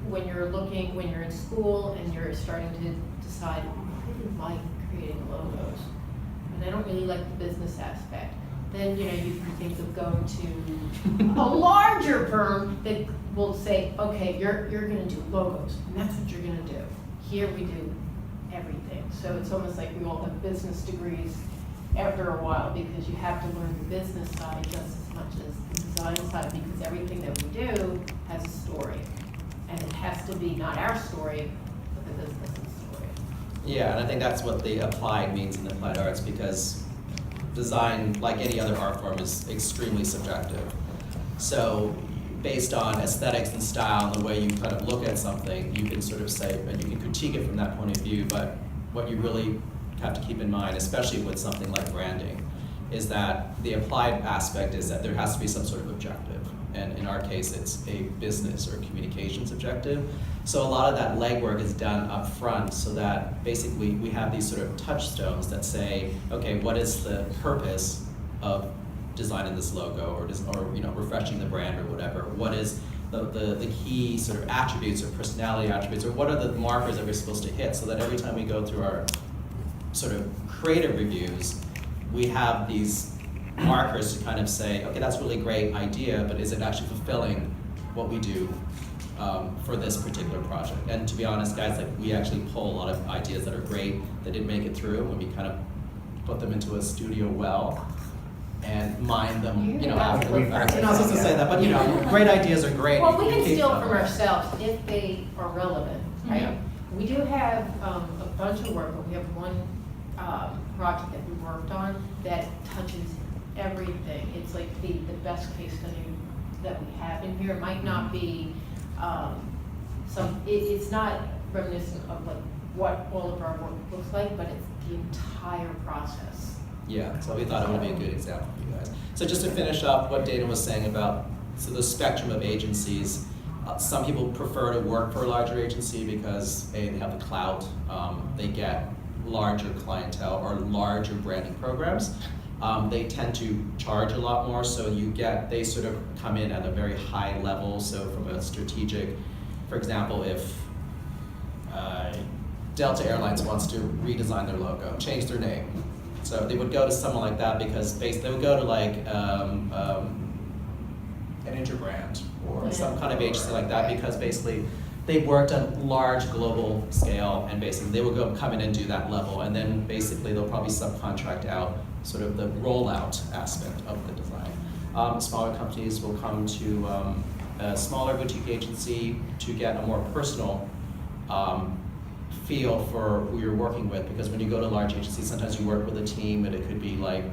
when you're in school and you're starting to decide, I really like creating logos, and I don't really like the business aspect, then you can think of going to a larger firm that will say, okay, you're going to do logos, and that's what you're going to do. Here we do everything. So it's almost like we all have business degrees after a while, because you have to learn the business side just as much as the design side, because everything that we do has a story. And it has to be not our story, but the business's story. Yeah, and I think that's what the applied means in applied arts, because design, like any other art form, is extremely subjective. So based on aesthetics and style and the way you kind of look at something, you can sort of say, and you can critique it from that point of view, but what you really have to keep in mind, especially with something like branding, is that the applied aspect is that there has to be some sort of objective. And in our case, it's a business or communications objective. So a lot of that legwork is done up front, so that basically we have these sort of touchstones that say, okay, what is the purpose of designing this logo, or refreshing the brand or whatever? What is the key sort of attributes or personality attributes, or what are the markers that we're supposed to hit, so that every time we go through our sort of creative reviews, we have these markers to kind of say, okay, that's a really great idea, but is it actually fulfilling what we do for this particular project? And to be honest, guys, we actually pull a lot of ideas that are great that didn't make it through, when we kind of put them into a studio well and mine them, after the fact. You're not supposed to say that, but great ideas are great. Well, we You can keep steal them. from ourselves if they are relevant, right? Yeah. We do have a bunch of work, but we have one project that we worked on that touches everything. It's like the best case study that we have in here. It might not be it's not reminiscent of like what all of our work looks like, but it's the entire process. Yeah, so we thought it would be a good example for you guys. So just to finish up what Dana was saying about the spectrum of agencies, some people prefer to work for a larger agency because A, they have the clout, they get larger clientele or larger branding programs. They tend to charge a lot more, so they sort of come in at a very high level. So from a strategic, for example, if Delta Airlines wants to redesign their logo, change their name, so they would go to someone like that because they would go to like an Interbrand or some kind of agency like that, because basically they've worked on large global scale, and basically they will come in and do that level, and then basically they'll probably subcontract out sort of the rollout aspect of the design. Smaller companies will come to a smaller boutique agency to get a more personal feel for who you're working with, because when you go to large agencies, sometimes you work with a team and it could be like,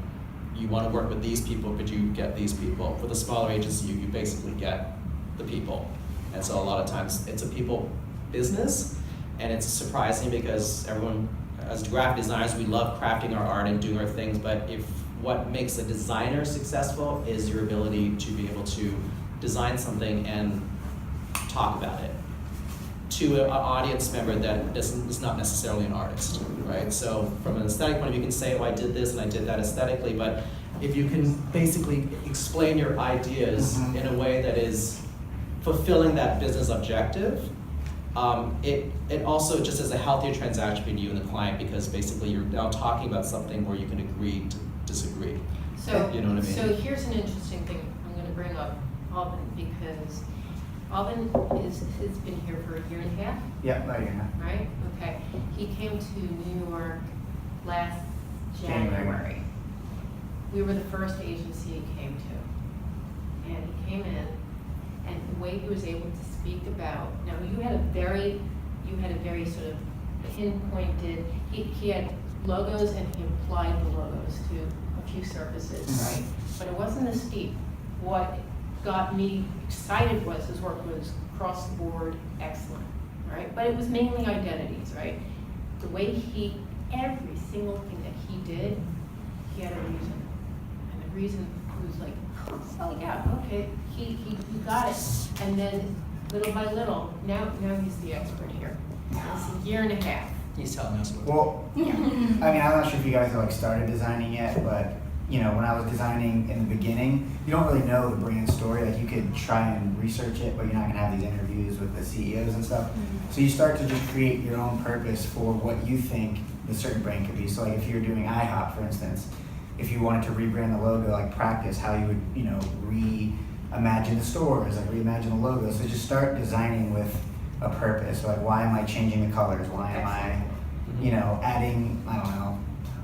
you want to work with these people, but you get these people. For the smaller agency, you basically get the people. And so a lot of times it's a people business, and it's surprising because everyone, as graphic designers, we love crafting our art and doing our things, but if what makes a designer successful is your ability to be able to design something and talk about it to an audience member that is not necessarily an artist, right? So from an aesthetic point of view, you can say, oh, I did this and I did that aesthetically, but if you can basically explain your ideas in a way that is fulfilling that business objective, it also just is a healthier transaction between you and the client, because basically you're now talking about something where you can agree to disagree. So, you know what I mean? So here's an interesting thing I'm going to bring up, Alvin, because Alvin has been here for a year and a half. Yeah, about a year and a half. Right? Okay. He came to New York last January. We were the first agency he came to. And he came in, and the way he was able to speak about, now you had a very sort of pinpointed, he had logos and he applied the logos to a few surfaces, right? But it wasn't as deep. What got me excited was his work was across the board excellent, right? But it was mainly identities, right? The way every single thing that he did, he had a reason. And the reason was like, oh yeah, okay, he got it. And then little by little, now he's the expert here. It's a year and a half. He's telling us what. Well, I mean, I'm not sure if you guys have like started designing yet, but you know, when I was designing in the beginning, you don't really know the brand story. Like you could try and research it, but you're not gonna have these interviews with the CEOs and stuff. So you start to just create your own purpose for what you think the certain brand could be. So like if you're doing IHOP, for instance, if you wanted to rebrand the logo, like practice how you would, you know, reimagine the stores, like reimagine the logo. So just start designing with a purpose. Like why am I changing the colors? Why am I, you know, adding, I don't know,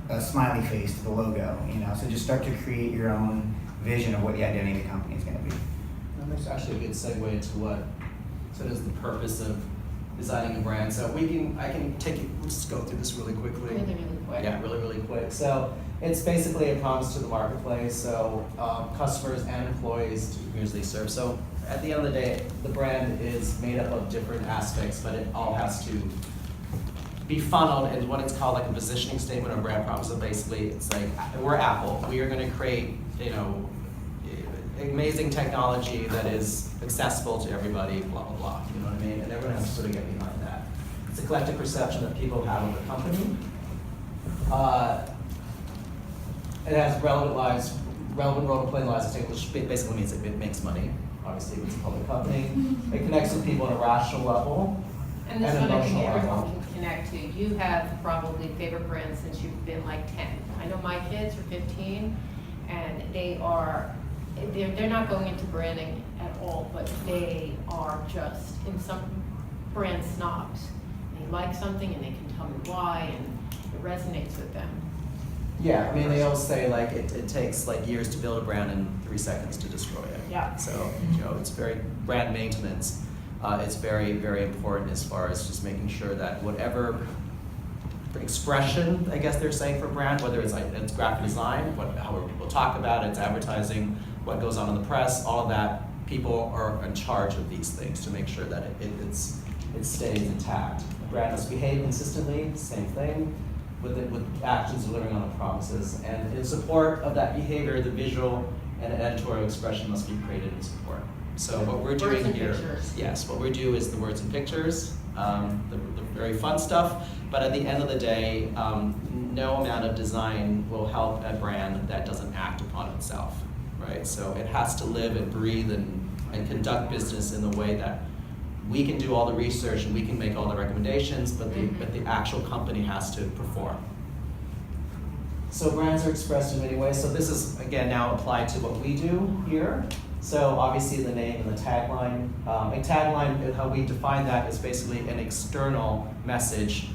a smiley face to the logo, you know? So just start to create your own vision of what the identity of the company is going to be. That's actually a good segue into what is the purpose of designing a brand. So I can take you, we'll just go through this really quickly. Really quick. Yeah, really quick. So it's basically a promise to the marketplace. So customers and employees to usually serve. So at the end of the day, the brand is made up of different aspects, but it all has to be funneled in what it's called like a positioning statement or brand promise. So basically, it's like, we're Apple. We are going to create, you know, amazing technology that is accessible to everybody, blah, blah, blah. You know what I mean? And everyone has to sort of get behind that. It's a collective perception that people have of the company. It has relevant role to play in lives, which basically means it makes money. Obviously, it's a public company. It connects with people on a rational level. And this one I think everyone can connect to. You have probably favorite brands since you've been like 10. I know my kids are 15, and they're not going into branding at all, but they are just in some brand snobs. They like something and they can tell me why, and it resonates with them. Yeah, I mean, they all say like it takes like years to build a brand and 3 seconds to destroy it. Yeah. So, you know, it's very brand maintenance. It's very, very important as far as just making sure that whatever expression, I guess they're saying for brand, whether it's graphic design, how people talk about it, it's advertising, what goes on in the press, all of that, people are in charge of these things to make sure that it stays intact. The brand must behave consistently, same thing, with actions delivering on the promises. And in support of that behavior, the visual and editorial expression must be created in support. So what we're doing here, yes, what we do is the words and pictures, the very fun stuff, but at the end of the day, no amount of design will help a brand that doesn't act upon itself, right? So it has to live and breathe and conduct business in the way that we can do all the research and we can make all the recommendations, but the actual company has to perform. So brands are expressed in many ways. So this is, again, now applied to what we do here. So obviously the name and the tagline. A tagline, how we define that, is basically an external message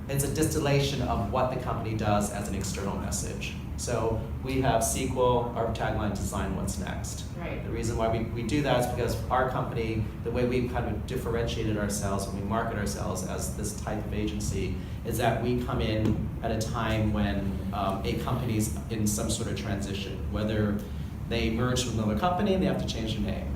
it's a distillation of what the company does as an external message. So we have sequel, our tagline, design what's next. Right. The reason why we do that is because our company, the way we kind of differentiated ourselves when we market ourselves as this type of agency, is that we come in at a time when a company's in some sort of transition, whether they merge with another company and they have to change their name.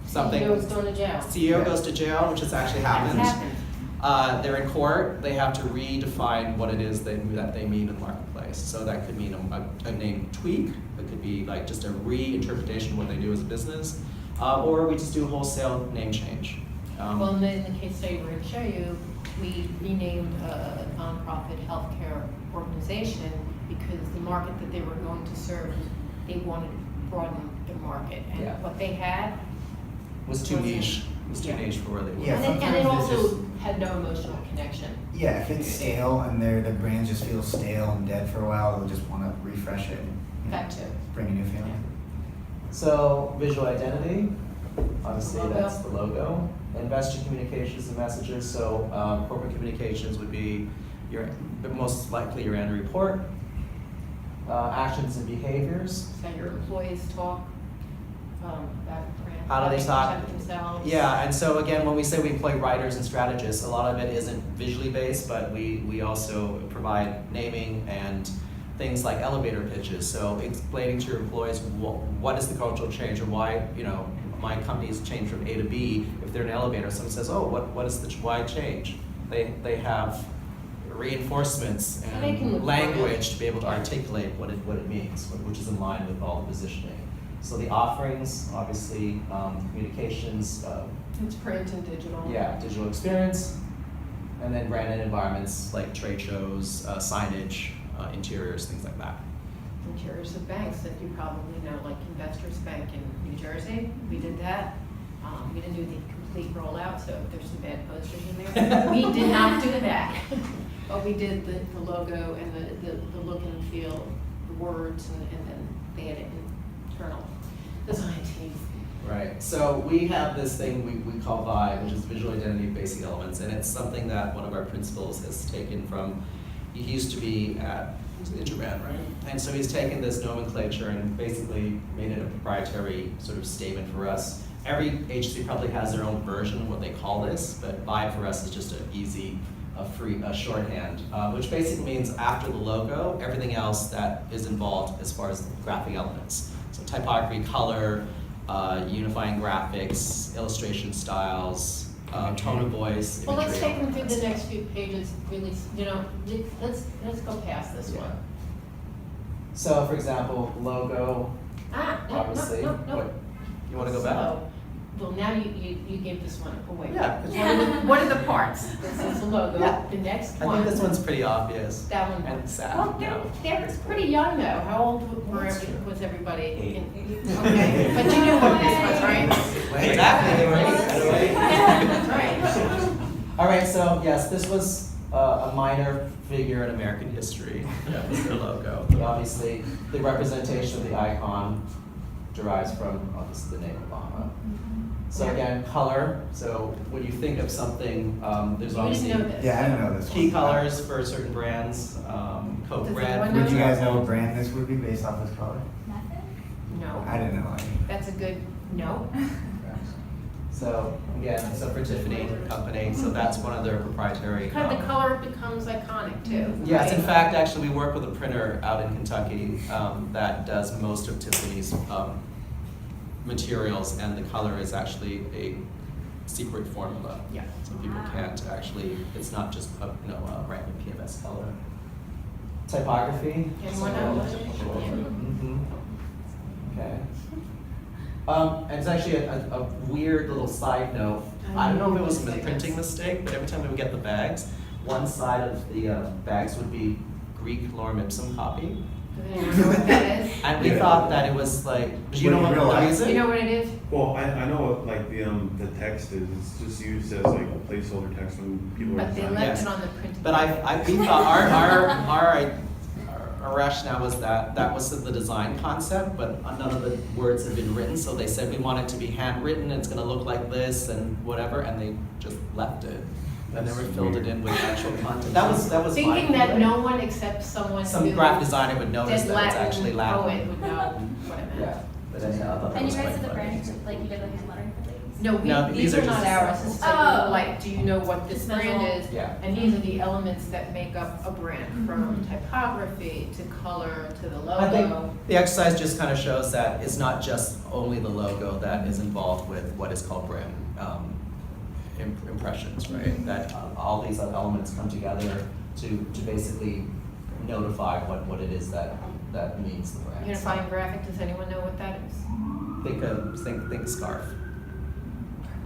CEO's going to jail. CEO goes to jail, which has actually happened. That's happened. They're in court, they have to redefine what it is that they mean in the marketplace. So that could mean a name tweak, it could be like just a reinterpretation of what they do as a business, or we just do a wholesale name change. Well, in the case study we're going to show you, we renamed a nonprofit healthcare organization because the market that they were going to serve, they wanted to broaden their market. And Yeah. what they had Was too niche. It was too Yeah. niche for where they were. Yeah, and it sometimes it's also just- had no emotional connection. Yeah, if it's stale and the brand just feels stale and dead for a while, they'll just want to refresh it. And, That too. bring a new feeling. So visual identity, obviously Logo. that's the logo. Investor communications and messages, so corporate communications would be most likely your annual report. Actions and behaviors. So your employees talk about brand. How do they talk? present themselves. Yeah, and so again, when we say we employ writers and strategists, a lot of it isn't visually based, but we also provide naming and things like elevator pitches. So explaining to your employees what is the cultural change or why, my company's changed from A to B. If they're in an elevator, someone says, oh, what is why change? They have reinforcements And they can and look language to be able to articulate what it means, which is in line with all the positioning. So the offerings, obviously, communications, It's print and digital. digital experience, and then branded environments like trade shows, signage, interiors, things like that. Interiors of banks that you probably know, like Investors Bank in New Jersey, we did that. We didn't do the complete rollout, so if there's some bad posters in there. We did not do that. But we did the logo and the look and feel, the words, and then they had an internal design team. Right. So we have this thing we call Vibe, which is visual identity of basic elements, and it's something that one of our principals has taken from. He used to be at Interbrand, right? And so he's taken this nomenclature and basically made it a proprietary sort of statement for us. Every agency probably has their own version of what they call this, but Vibe for us is just an easy, a shorthand, which basically means after the logo, everything else that is involved as far as graphic elements. So typography, color, unifying graphics, illustration styles, tone of voice. Well, let's imagery, take them all through that the stuff. next few pages, really, let's go past this one. So, for example, logo, No, obviously. no. What, you want to go back? So, well, now you gave this one away. Yeah. What are the parts? This is the logo. Yeah. The next I one. think this one's pretty obvious. That one. And sad. Well, they're pretty young though. How old was everybody? Okay, but you knew what this was, right? Exactly, they were That's right. All right, so yes, this was a minor figure in American history. That was their logo. Obviously, the representation of the icon derives from obviously the name Obama. So again, color. So when you think of something, there's You obviously didn't know this. Yeah, I didn't know this key one. colors for certain brands. Coke Does red. anyone for Would you guys example. know what brand this would be based off this color? No. I didn't know any. That's a good no. So again, so for Tiffany company, so that's one of their proprietary. Kind of the color becomes iconic too. Yes, in right? fact, actually, we work with a printer out in Kentucky that does most of Tiffany's materials, and the color is actually a secret formula. Yeah. So people can't actually, it's not just a random PMS color. Typography. Anyone know? Mhm. Okay. And it's actually a weird little side note. I don't know if it was a printing mistake, but every time we would get the bags, one side of the bags would be Greek lorem ipsum copy. Does anyone know what that is? And we thought that it was like, do you know What what in real the life? reason? You know what it is? Well, I know what like the text is. It's just used as like a placeholder text when people are But they designing. left Yes. it on the printed. But we thought our rationale was that was the design concept, but none of the words had been written, so they said we want it to be handwritten, it's gonna look like this and whatever, and they just left it. and then we filled it in with actual content. That was Thinking my that feeling. no one except someone Some who graphic designer would notice did that it's Latin actually Latin. poet would know what it meant. Yeah, but anyhow, I thought that And was you guys quite did the funny. brand, like you did the hand lettering for these? No, No, these are not just ours, samples. it's like, Oh. like, do you know what this brand is? Yeah. And these are the elements that make up a brand, from typography to color to the I think logo. the exercise just kind of shows that it's not just only the logo that is involved with what is called brand impressions, right? That all these other elements come together to basically notify what it is that means the brand. Unifying graphic, does anyone know what that is? Think scarf.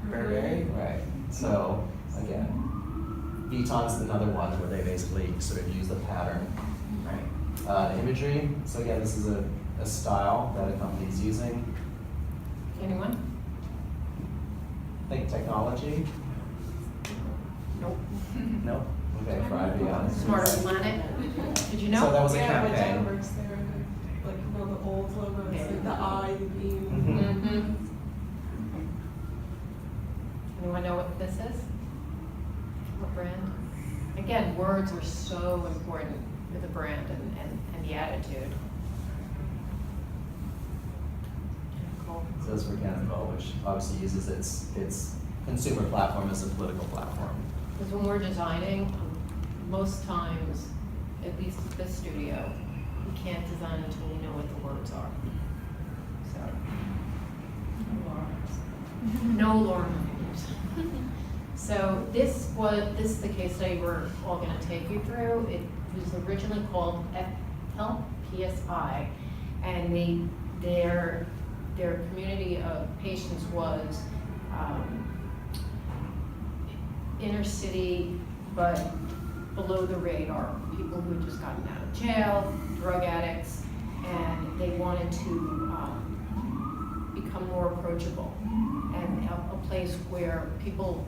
Right. So again, Vuitton's another one where they basically sort of use the pattern. Right. Imagery. So again, this is a style that a company is using. Anyone? Think technology. Nope. No. Okay, for IBM. Smarter Planet, did you know? So that was a Yeah, my dad campaign. works there, like, you know, the old logo, it's like the eye, the beam. Mm-hmm. Anyone know what this is? What brand? Again, words are so important with a brand and the attitude. Cool. So it's for Canva, which obviously uses its consumer platform as a political platform. Because when we're designing, most times, at least at this studio, we can't design until we know what the words are. So. No Laura Myers. So this is the case study we're all gonna take you through. It was originally called PSI, and their community of patients was inner city, but below the radar. People who had just gotten out of jail, drug addicts, and they wanted to become more approachable, and a place where people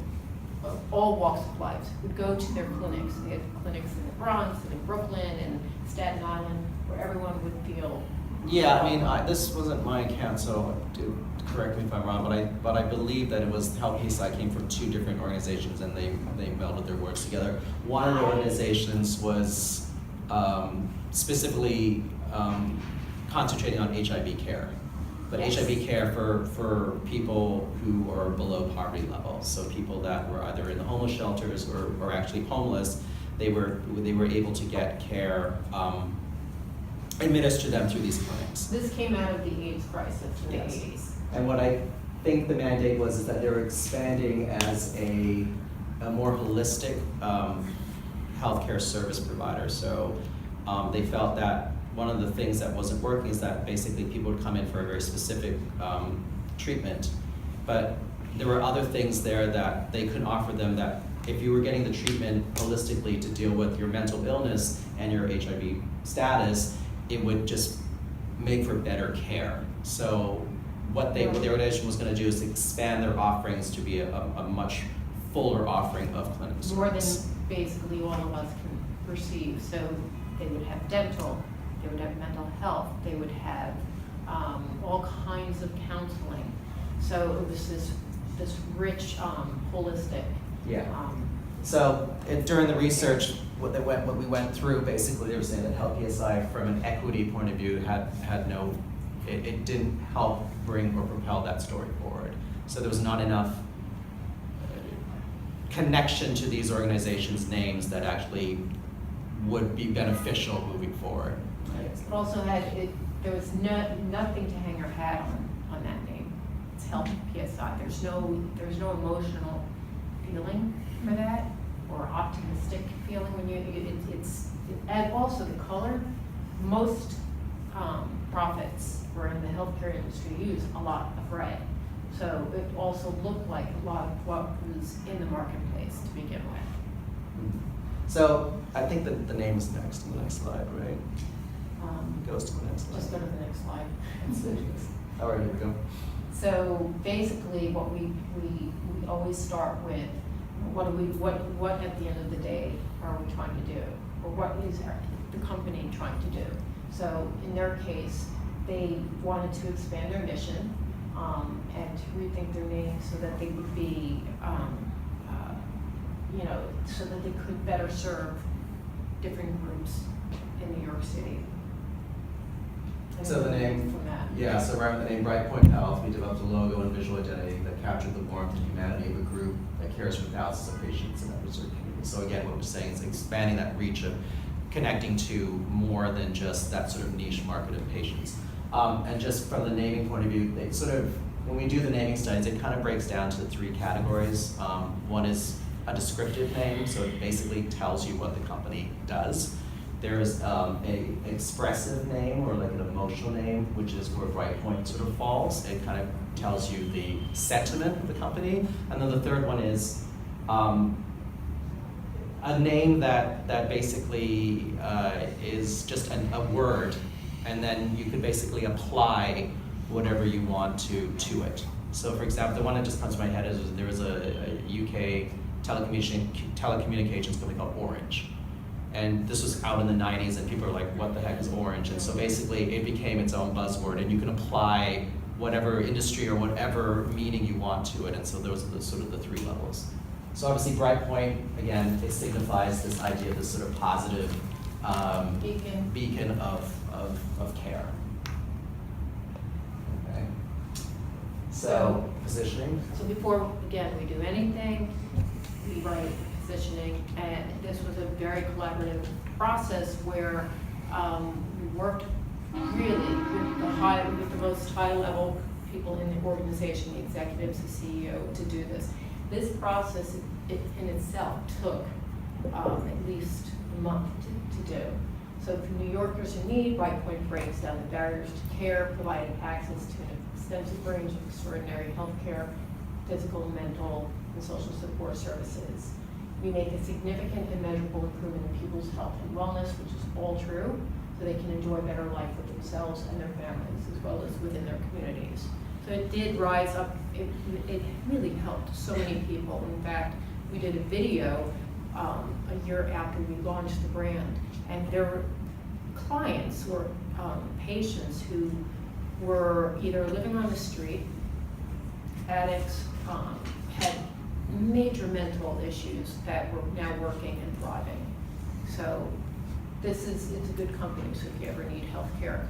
of all walks of life would go to their clinics. They had clinics in the Bronx and in Brooklyn and Staten Island, where everyone would feel. Yeah, I mean, this wasn't my account, so do correct me if I'm wrong, but I believe that it was Help PSI came from two different organizations, and they melded their works together. One of the organizations was specifically concentrating on HIV care, but Yes. HIV care for people who are below poverty level, so people that were either in the homeless shelters or actually homeless, they were able to get care administered to them through these clinics. This came out of the AIDS crisis in the Yes. 80s. And what I think the mandate was is that they were expanding as a more holistic healthcare service provider. So they felt that one of the things that wasn't working is that basically people would come in for a very specific treatment, but there were other things there that they could offer them that if you were getting the treatment holistically to deal with your mental illness and your HIV status, it would just make for better care. So what the organization was going to do is expand their offerings to be a much fuller offering of clinical More than service. basically all of us can perceive. So they would have dental, they would have mental health, they would have all kinds of counseling. So it was this rich, holistic. Yeah. So during the research, what we went through, basically they were saying that Help PSI from an equity point of view had no, it didn't help bring or propel that story forward. So there was not enough connection to these organizations' names that actually would be beneficial moving forward. It also there was nothing to hang your hat on that name. It's Help PSI. There's no emotional feeling for that, or optimistic feeling when and also the color. Most profits were in the healthcare industry use a lot of red. So it also looked like a lot of what was in the marketplace to begin with. So I think that the name is next on the next slide, right? Goes to the next slide. Just go to the next slide. All right, here we go. So basically, what we always start with, what at the end of the day are we trying to do, or what is the company trying to do? So in their case, they wanted to expand their mission and to rethink their name so that they would be you know, so that they could better serve different groups in New York City. And So the name, from that. yeah, so around the name Brightpoint Health, we developed a logo and visual identity that captured the warmth and humanity of a group that cares for thousands of patients in underserved communities. So again, what we're saying is expanding that reach of connecting to more than just that sort of niche market of patients. And just from the naming point of view, they sort of, when we do the naming studies, it kind of breaks down to 3 categories. One is a descriptive name, so it basically tells you what the company does. There is a expressive name or like an emotional name, which is where Brightpoint sort of falls. It kind of tells you the sentiment of the company. And then the third one is a name that basically is just a word, and then you could basically apply whatever you want to it. So for example, the one that just comes to my head is there was a UK telecommunications company called Orange. And this was out in the 90s, and people were like, what the heck is Orange? And so basically it became its own buzzword, and you can apply whatever industry or whatever meaning you want to it. And so those are sort of the 3 levels. So obviously Brightpoint, again, it signifies this idea of this sort of positive beacon of care. Okay. So positioning. So before, again, we do anything, we write positioning, and this was a very collaborative process where we worked really with the most high-level people in the organization, the executives, the CEO, to do this. This process in itself took at least a month to do. So for New Yorkers in need, Brightpoint breaks down the barriers to care, providing access to an extensive range of extraordinary health care, physical, mental, and social support services. We make a significant and measurable improvement in people's health and wellness, which is all true, so they can enjoy a better life for themselves and their families, as well as within their communities. So it did rise up, it really helped so many people. In fact, we did a video a year after we launched the brand, and there were clients or patients who were either living on the street, addicts, had major mental issues that were now working and thriving. So it's a good company, so if you ever need health care.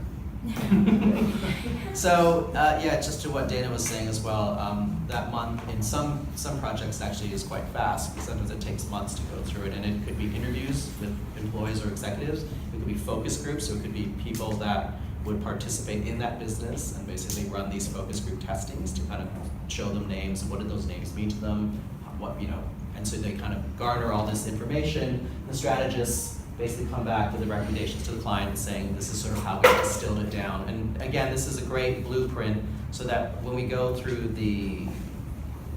So yeah, just to what Dana was saying as well, that month in some projects actually is quite fast, because sometimes it takes months to go through it, and it could be interviews with employees or executives, it could be focus groups, so it could be people that would participate in that business and basically run these focus group testings to kind of show them names, what did those names mean to them, what, you know, and so they kind of garner all this information. The strategists basically come back with the recommendations to the client saying this is sort of how we distilled it down. And again, this is a great blueprint so that when we go through the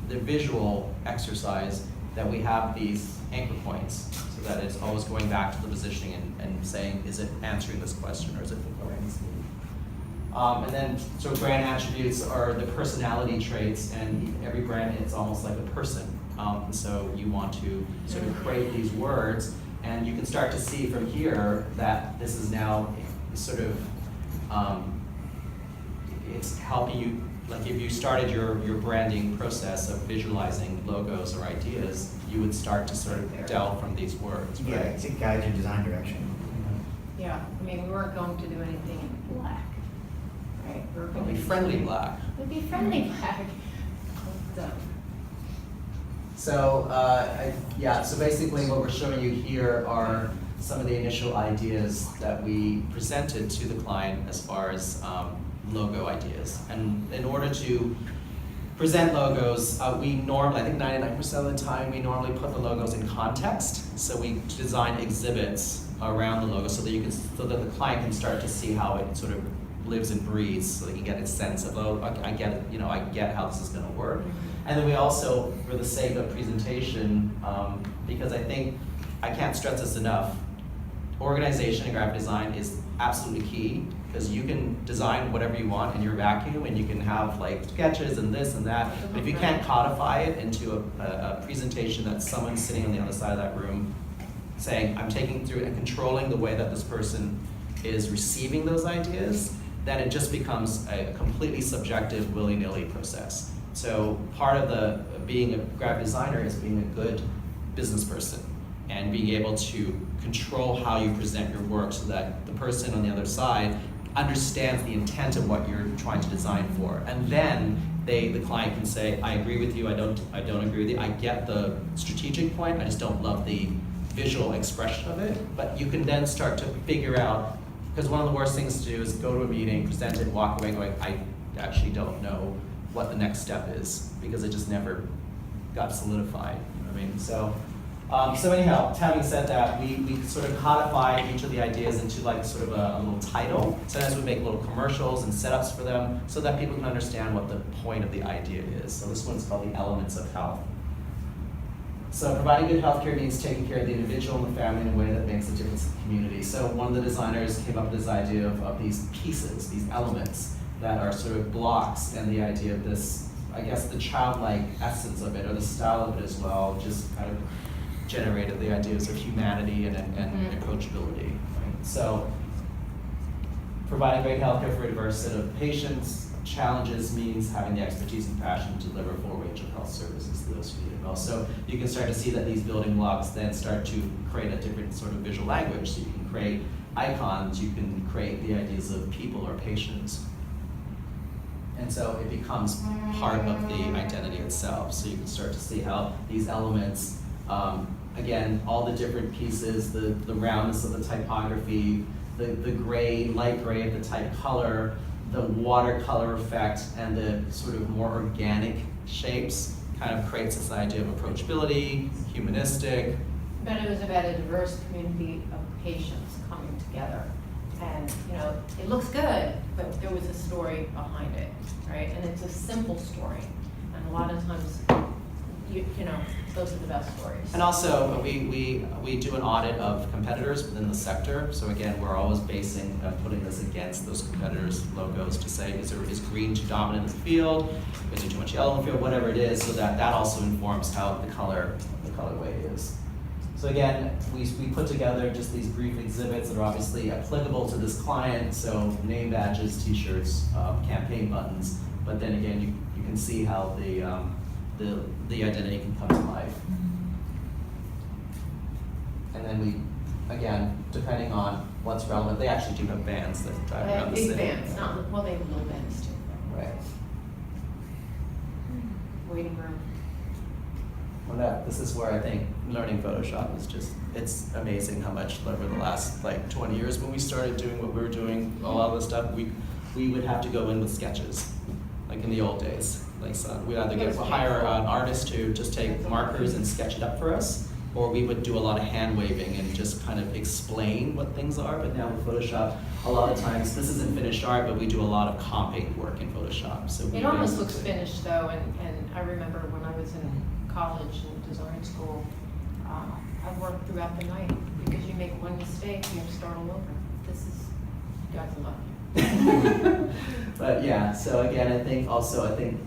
visual exercise, that we have these anchor points, so that it's always going back to the positioning and saying, is it answering this question or is it fulfilling this need? And then, so brand attributes are the personality traits, and every brand, it's almost like a person. So you want to sort of create these words, and you can start to see from here that this is now sort of, it's helping you, like if you started your branding process of visualizing logos or ideas, you would start to sort of delve from these words, right? Yeah, it guides your design direction. Yeah, I mean, we weren't going to do anything in black, right? We were It'll going be to friendly black. It'd be friendly black. So, yeah, so basically what we're showing you here are some of the initial ideas that we presented to the client as far as logo ideas. And in order to present logos, we normally, I think 99% of the time, we normally put the logos in context. So we design exhibits around the logo so that you can, so that the client can start to see how it sort of lives and breathes, so they can get a sense of, oh, I get it, you know, I get how this is going to work. And then we also, for the sake of presentation, because I think, I can't stress this enough, organization in graphic design is absolutely key, because you can design whatever you want in your vacuum, and you can have like sketches and this and that, but if you can't codify it into a presentation that someone's sitting on the other side of that room saying, I'm taking through and controlling the way that this person is receiving those ideas, then it just becomes a completely subjective, willy-nilly process. So part of the being a graphic designer is being a good business person and being able to control how you present your work so that the person on the other side understands the intent of what you're trying to design for. And then the client can say, I agree with you, I don't agree with you, I get the strategic point, I just don't love the visual expression of it. But you can then start to figure out, because one of the worst things to do is go to a meeting, present it, walk away going, I actually don't know what the next step is, because it just never got solidified. You know what I mean? So anyhow, having said that, we sort of codify each of the ideas into like sort of a little title. Sometimes we make little commercials and setups for them so that people can understand what the point of the idea is. So this one's called the Elements of Health. So providing good healthcare means taking care of the individual and the family in a way that makes a difference in the community. So one of the designers came up with this idea of these pieces, these elements that are sort of blocks, and the idea of this, I guess the childlike essence of it, or the style of it as well, just kind of generated the ideas of humanity and approachability. Right? So providing great healthcare for a diverse set of patients. Challenges means having the expertise and passion to deliver a full range of health services to those who need it well. So you can start to see that these building blocks then start to create a different sort of visual language. So you can create icons, you can create the ideas of people or patients. And so it becomes part of the identity itself. So you can start to see how these elements, again, all the different pieces, the roundness of the typography, the gray, light gray of the type color, the watercolor effect, and the sort of more organic shapes kind of creates this idea of approachability, humanistic. But it was about a diverse community of patients coming together. And, you know, it looks good, but there was a story behind it, right? And it's a simple story. And a lot of times, you know, those are the best stories. And also, we do an audit of competitors within the sector. So again, we're always basing, putting this against those competitors' logos to say, is green too dominant in the field? Is there too much yellow in the field? Whatever it is, so that also informs how the colorway is. So again, we put together just these brief exhibits that are obviously applicable to this client. So name badges, T-shirts, campaign buttons. But then again, you can see how the identity can come to life. And then we, again, depending on what's relevant, they actually do have vans that drive around the city. Big vans, well, they have little vans too. Right. Waiting room. Well, this is where I think learning Photoshop is just, it's amazing how much over the last like 20 years when we started doing what we were doing, a lot of the stuff, we would have to go in with sketches, like in the old days. Like, so we'd either hire an artist to just take markers and sketch it up for us, or we would do a lot of hand waving and just kind of explain what things are. But now with Photoshop, a lot of times, this isn't finished art, but we do a lot of comping work in Photoshop. So it almost looks finished though, and I remember when I was in college and design school, I worked throughout the night because you make one mistake, you have to start all over. This is God's luck. But yeah, so again, I think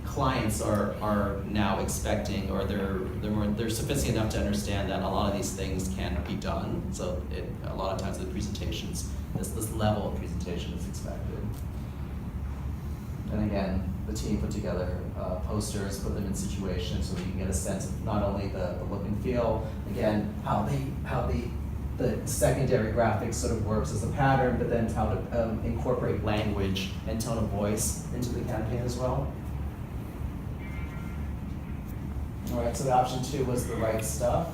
clients are now expecting, or they're sophisticated enough to understand that a lot of these things can be done. So a lot of times the presentations, this level of presentation is expected. And again, the team put together posters, put them in situations so that you can get a sense of not only the look and feel, again, how the secondary graphics sort of works as a pattern, but then how to incorporate language and tone of voice into the campaign as well. All right, so the option 2 was the right stuff.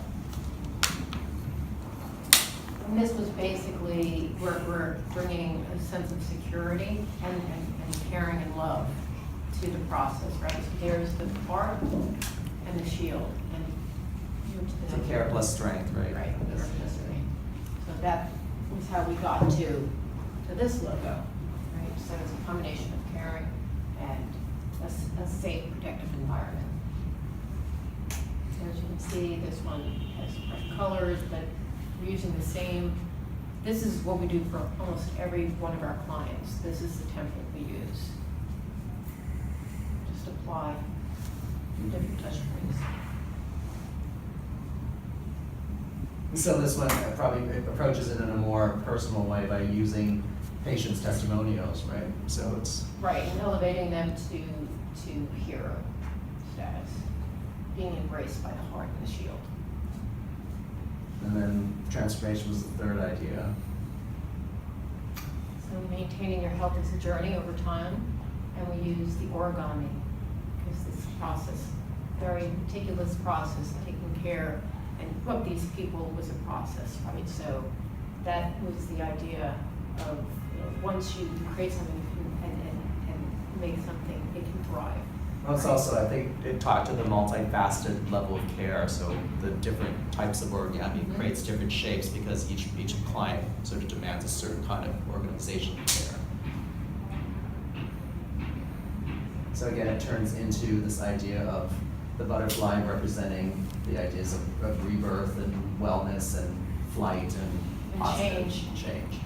And this was basically, we're bringing a sense of security and caring and love to the process, right? So there's the art and the shield. So care plus strength, right? Right, care plus strength. So that was how we got to this logo, right? So it's a combination of caring and a safe, protective environment. So as you can see, this one has different colors, but we're using the same. This is what we do for almost every one of our clients. This is the template we use. Just apply different touch points. So this one probably approaches it in a more personal way by using patients' testimonials, right? So it's right, and elevating them to hero status, being embraced by the heart and the shield. And then transformation was the third idea. So maintaining your health is a journey over time, and we use the origami, because this process, very meticulous process, taking care, and what these people was a process, right? So that was the idea of, you know, once you create something and make something, it can thrive. Well, it's also, I think, it talked to the multifaceted level of care, so the different types of origami creates different shapes because each client sort of demands a certain kind of organization of care. So again, it turns into this idea of the butterfly representing the ideas of rebirth and wellness and flight and positive change.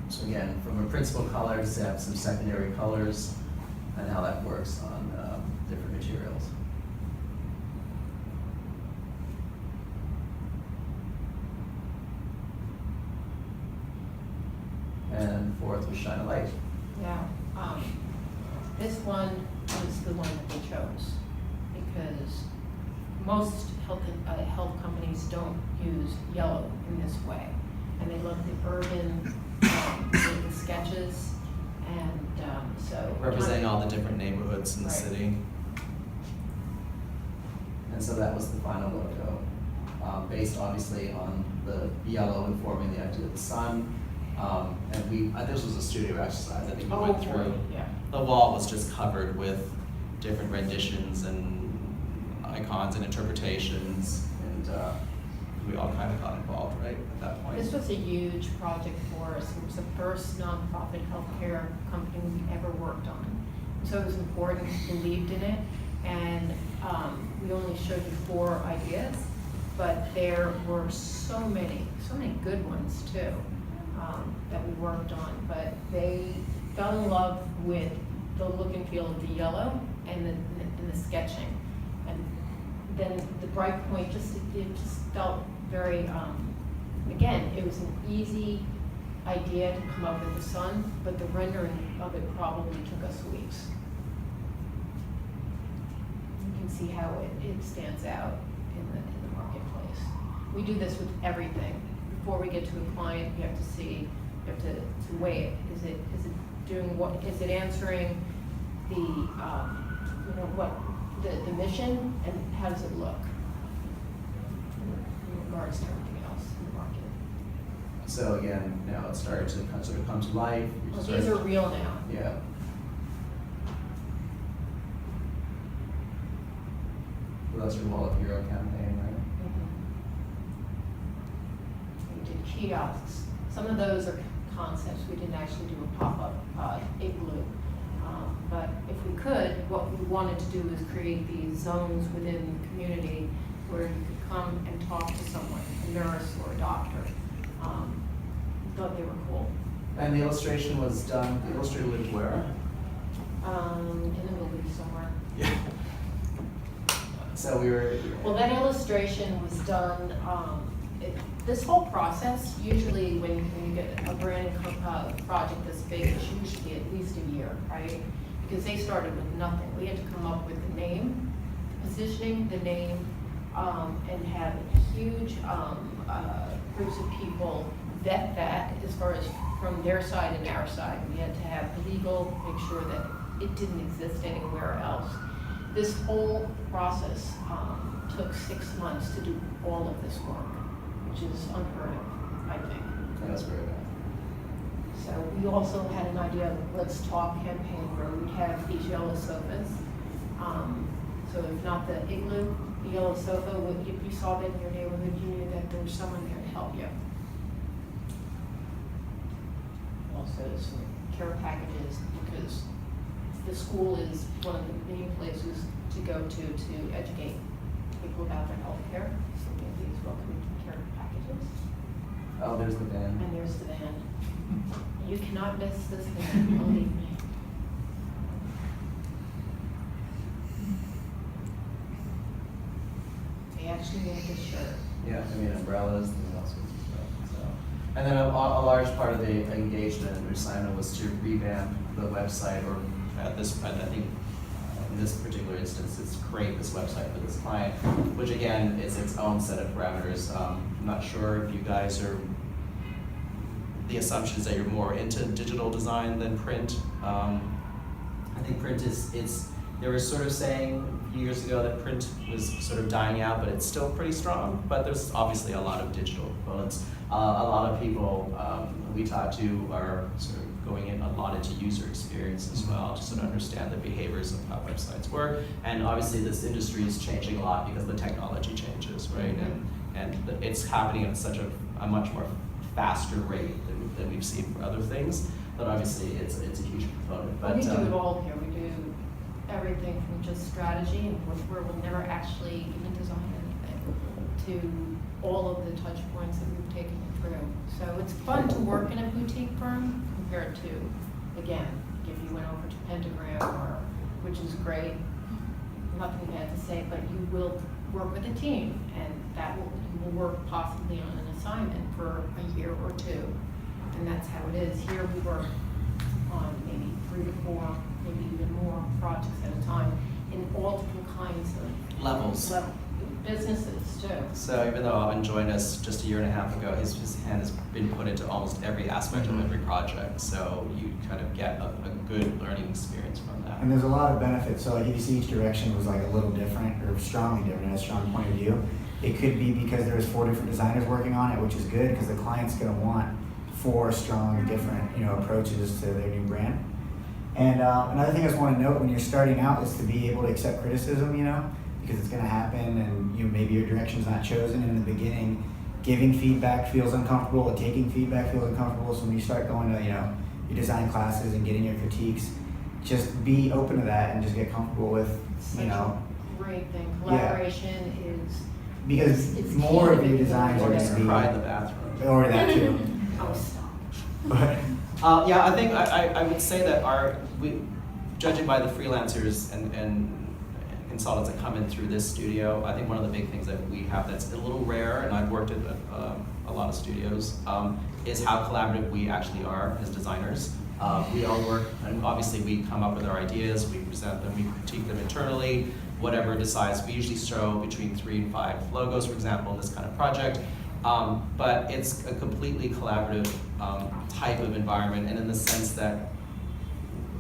So again, from a principal colors, they have some secondary colors and how that works on different materials. And fourth was shine a light. Yeah, this one was the one that we chose because most health companies don't use yellow in this way, and they love the urban the sketches, and so representing all the different neighborhoods in the city. And so that was the final logo, based obviously on the yellow informing the idea of the sun. And this was a studio exercise. I think we went through. Yeah. The wall was just covered with different renditions and icons and interpretations, and we all kind of got involved, right, at that point. This was a huge project for us. It was the first nonprofit healthcare company we ever worked on. So it was important, we believed in it, and we only showed you 4 ideas, but there were so many good ones too, that we worked on. But they fell in love with the look and feel of the yellow and the sketching. And then the bright point, it just felt very, again, it was an easy idea to come up with the sun, but the rendering of it probably took us weeks. You can see how it stands out in the marketplace. We do this with everything. Before we get to a client, you have to see, you have to weigh it. Is it doing what? Is it answering the the mission, and how does it look in regards to everything else in the market? So again, now it started to sort of come to life. Well, these are real now. Yeah. Well, that's your Wallet Hero campaign, right? We did kiosks. Some of those are concepts. We didn't actually do a pop-up igloo. But if we could, what we wanted to do was create these zones within the community where you could come and talk to someone, a nurse or a doctor. Thought they were cool. And the illustration was done, the illustrator lived where? In the movie somewhere. Yeah. So we were. Well, that illustration was done, this whole process, usually when you get a brand project this big, it's usually at least a year, right? Because they started with nothing. We had to come up with the name, positioning the name, and have huge groups of people vet that as far as from their side and our side. We had to have legal, make sure that it didn't exist anywhere else. This whole process took 6 months to do all of this work, which is unheard of, I think. That's very bad. So we also had an idea of Let's Talk campaign where we'd have these yellow sofas. So if not the igloo, the yellow sofa, if you saw that in your neighborhood, you knew that there was someone there to help you. Also some care packages, because the school is one of the main places to go to educate people about their health care. So we have these welcome care packages. Oh, there's the van. And there's the van. You cannot miss this van, believe me. They actually made this shirt. Yeah, I mean umbrellas and all sorts of stuff. So. And then a large part of the engagement and assignment was to revamp the website, or at this point, I think in this particular instance, is create this website for this client, which again is its own set of parameters. I'm not sure if you guys are, the assumption is that you're more into digital design than print. I think print they were sort of saying a few years ago that print was sort of dying out, but it's still pretty strong. But there's obviously a lot of digital components. A lot of people we talk to are sort of going in a lot into user experience as well, to sort of understand the behaviors of how websites work. And obviously this industry is changing a lot because the technology changes, right? And it's happening at such a much more faster rate than we've seen for other things. But obviously it's a huge component. But we do it all here. We do everything from just strategy, and where we'll never actually even design anything, to all of the touch points that we've taken you through. So it's fun to work in a boutique firm compared to, again, if you went over to Pentagram, which is great, nothing bad to say, but you will work with a team, and you will work possibly on an assignment for a year or two. And that's how it is. Here we work on maybe 3 to 4, maybe even more projects at a time in all different kinds of levels. Businesses too. So even though Alvin joined us just a year and a half ago, his hand has been put into almost every aspect of every project. So you kind of get a good learning experience from that. And there's a lot of benefits. So like if you see each direction was like a little different or strongly different, a strong point of view. It could be because there's 4 different designers working on it, which is good because the client's going to want 4 strong, different, approaches to their new brand. And another thing I just want to note when you're starting out is to be able to accept criticism, because it's going to happen, and maybe your direction's not chosen. And in the beginning, giving feedback feels uncomfortable, and taking feedback feels uncomfortable. So when you start going to your design classes and getting your critiques, just be open to that and just get comfortable with Great thing. Collaboration is because it's more key of to your be designs are going to be cry in the bathroom, or that too. Oh, stop. But yeah, I think I would say that judging by the freelancers and consultants that come in through this studio, I think one of the big things that we have that's a little rare, and I've worked at a lot of studios, is how collaborative we actually are as designers. We all work, and obviously we come up with our ideas, we present them, we critique them internally, whatever decides. We usually show between 3 and 5 logos, for example, in this kind of project. But it's a completely collaborative type of environment, and in the sense that,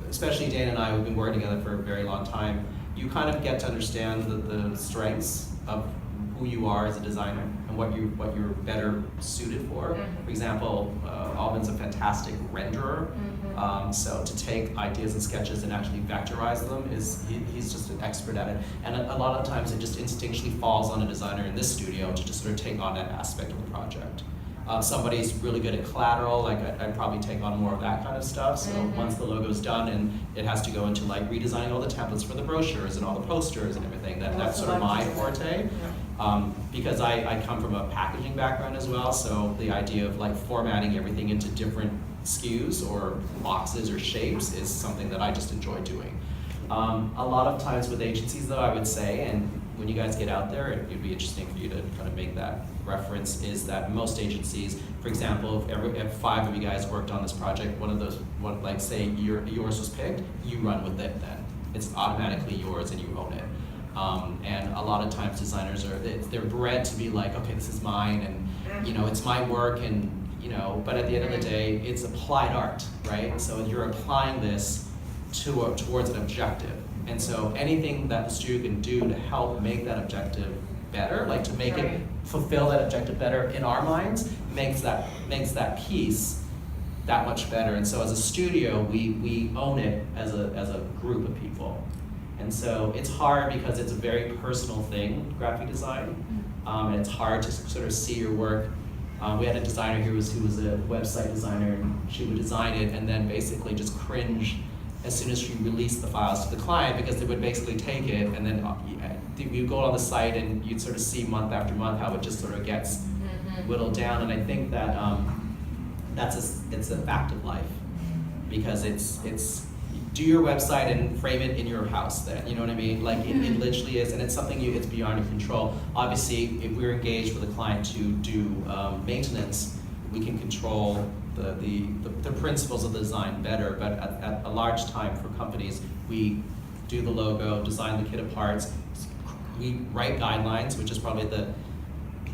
especially Dana and I, we've been working together for a very long time, you kind of get to understand the strengths of who you are as a designer and what you're better suited for. For example, Alvin's a fantastic renderer, so to take ideas and sketches and actually vectorize them he's just an expert at it. And a lot of times it just instinctually falls on a designer in this studio to just sort of take on that aspect of the project. Somebody's really good at collateral, like I'd probably take on more of that kind of stuff. So once the logo's done and it has to go into like redesigning all the templates for the brochures and all the posters and everything, that's sort of my forte. Because I come from a packaging background as well, so the idea of like formatting everything into different SKUs or boxes or shapes is something that I just enjoy doing. A lot of times with agencies though, I would say, and when you guys get out there, it'd be interesting for you to kind of make that reference, is that most agencies, for example, if 5 of you guys worked on this project, like say yours was picked, you run with it then. It's automatically yours and you own it. And a lot of times designers they're bred to be like, okay, this is mine, and it's my work, and but at the end of the day, it's applied art, right? So you're applying this towards an objective. And so anything that the studio can do to help make that objective better, like to make it fulfill that objective better in our minds, makes that piece that much better. And so as a studio, we own it as a group of people. And so it's hard because it's a very personal thing, graphic design, and it's hard to sort of see your work. We had a designer who was a website designer, and she would design it and then basically just cringe as soon as she released the files to the client, because they would basically take it and then you go on the site and you'd sort of see month after month how it just sort of gets whittled down. And I think that it's a fact of life, because it's do your website and frame it in your house then, you know what I mean? Like it literally is, and it's something it's beyond your control. Obviously, if we're engaged with a client to do maintenance, we can control the principles of the design better, but at a large time for companies, we do the logo, design the kit of parts. We write guidelines, which is probably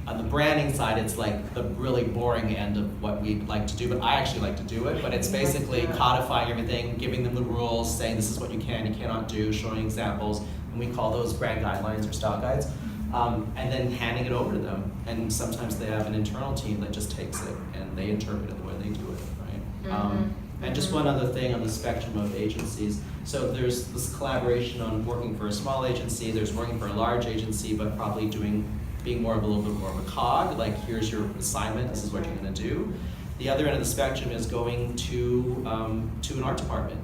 on the branding side, it's like the really boring end of what we like to do, but I actually like to do it. But it's basically codifying everything, giving them the rules, saying this is what you can, you cannot do, showing examples, and we call those brand guidelines or style guides. And then handing it over to them. And sometimes they have an internal team that just takes it and they interpret it the way they do it, right? And just one other thing on the spectrum of agencies. So there's this collaboration on working for a small agency, there's working for a large agency, but probably being more of a little bit more of a cog, like here's your assignment, this is what you're gonna do. The other end of the spectrum is going to an art department.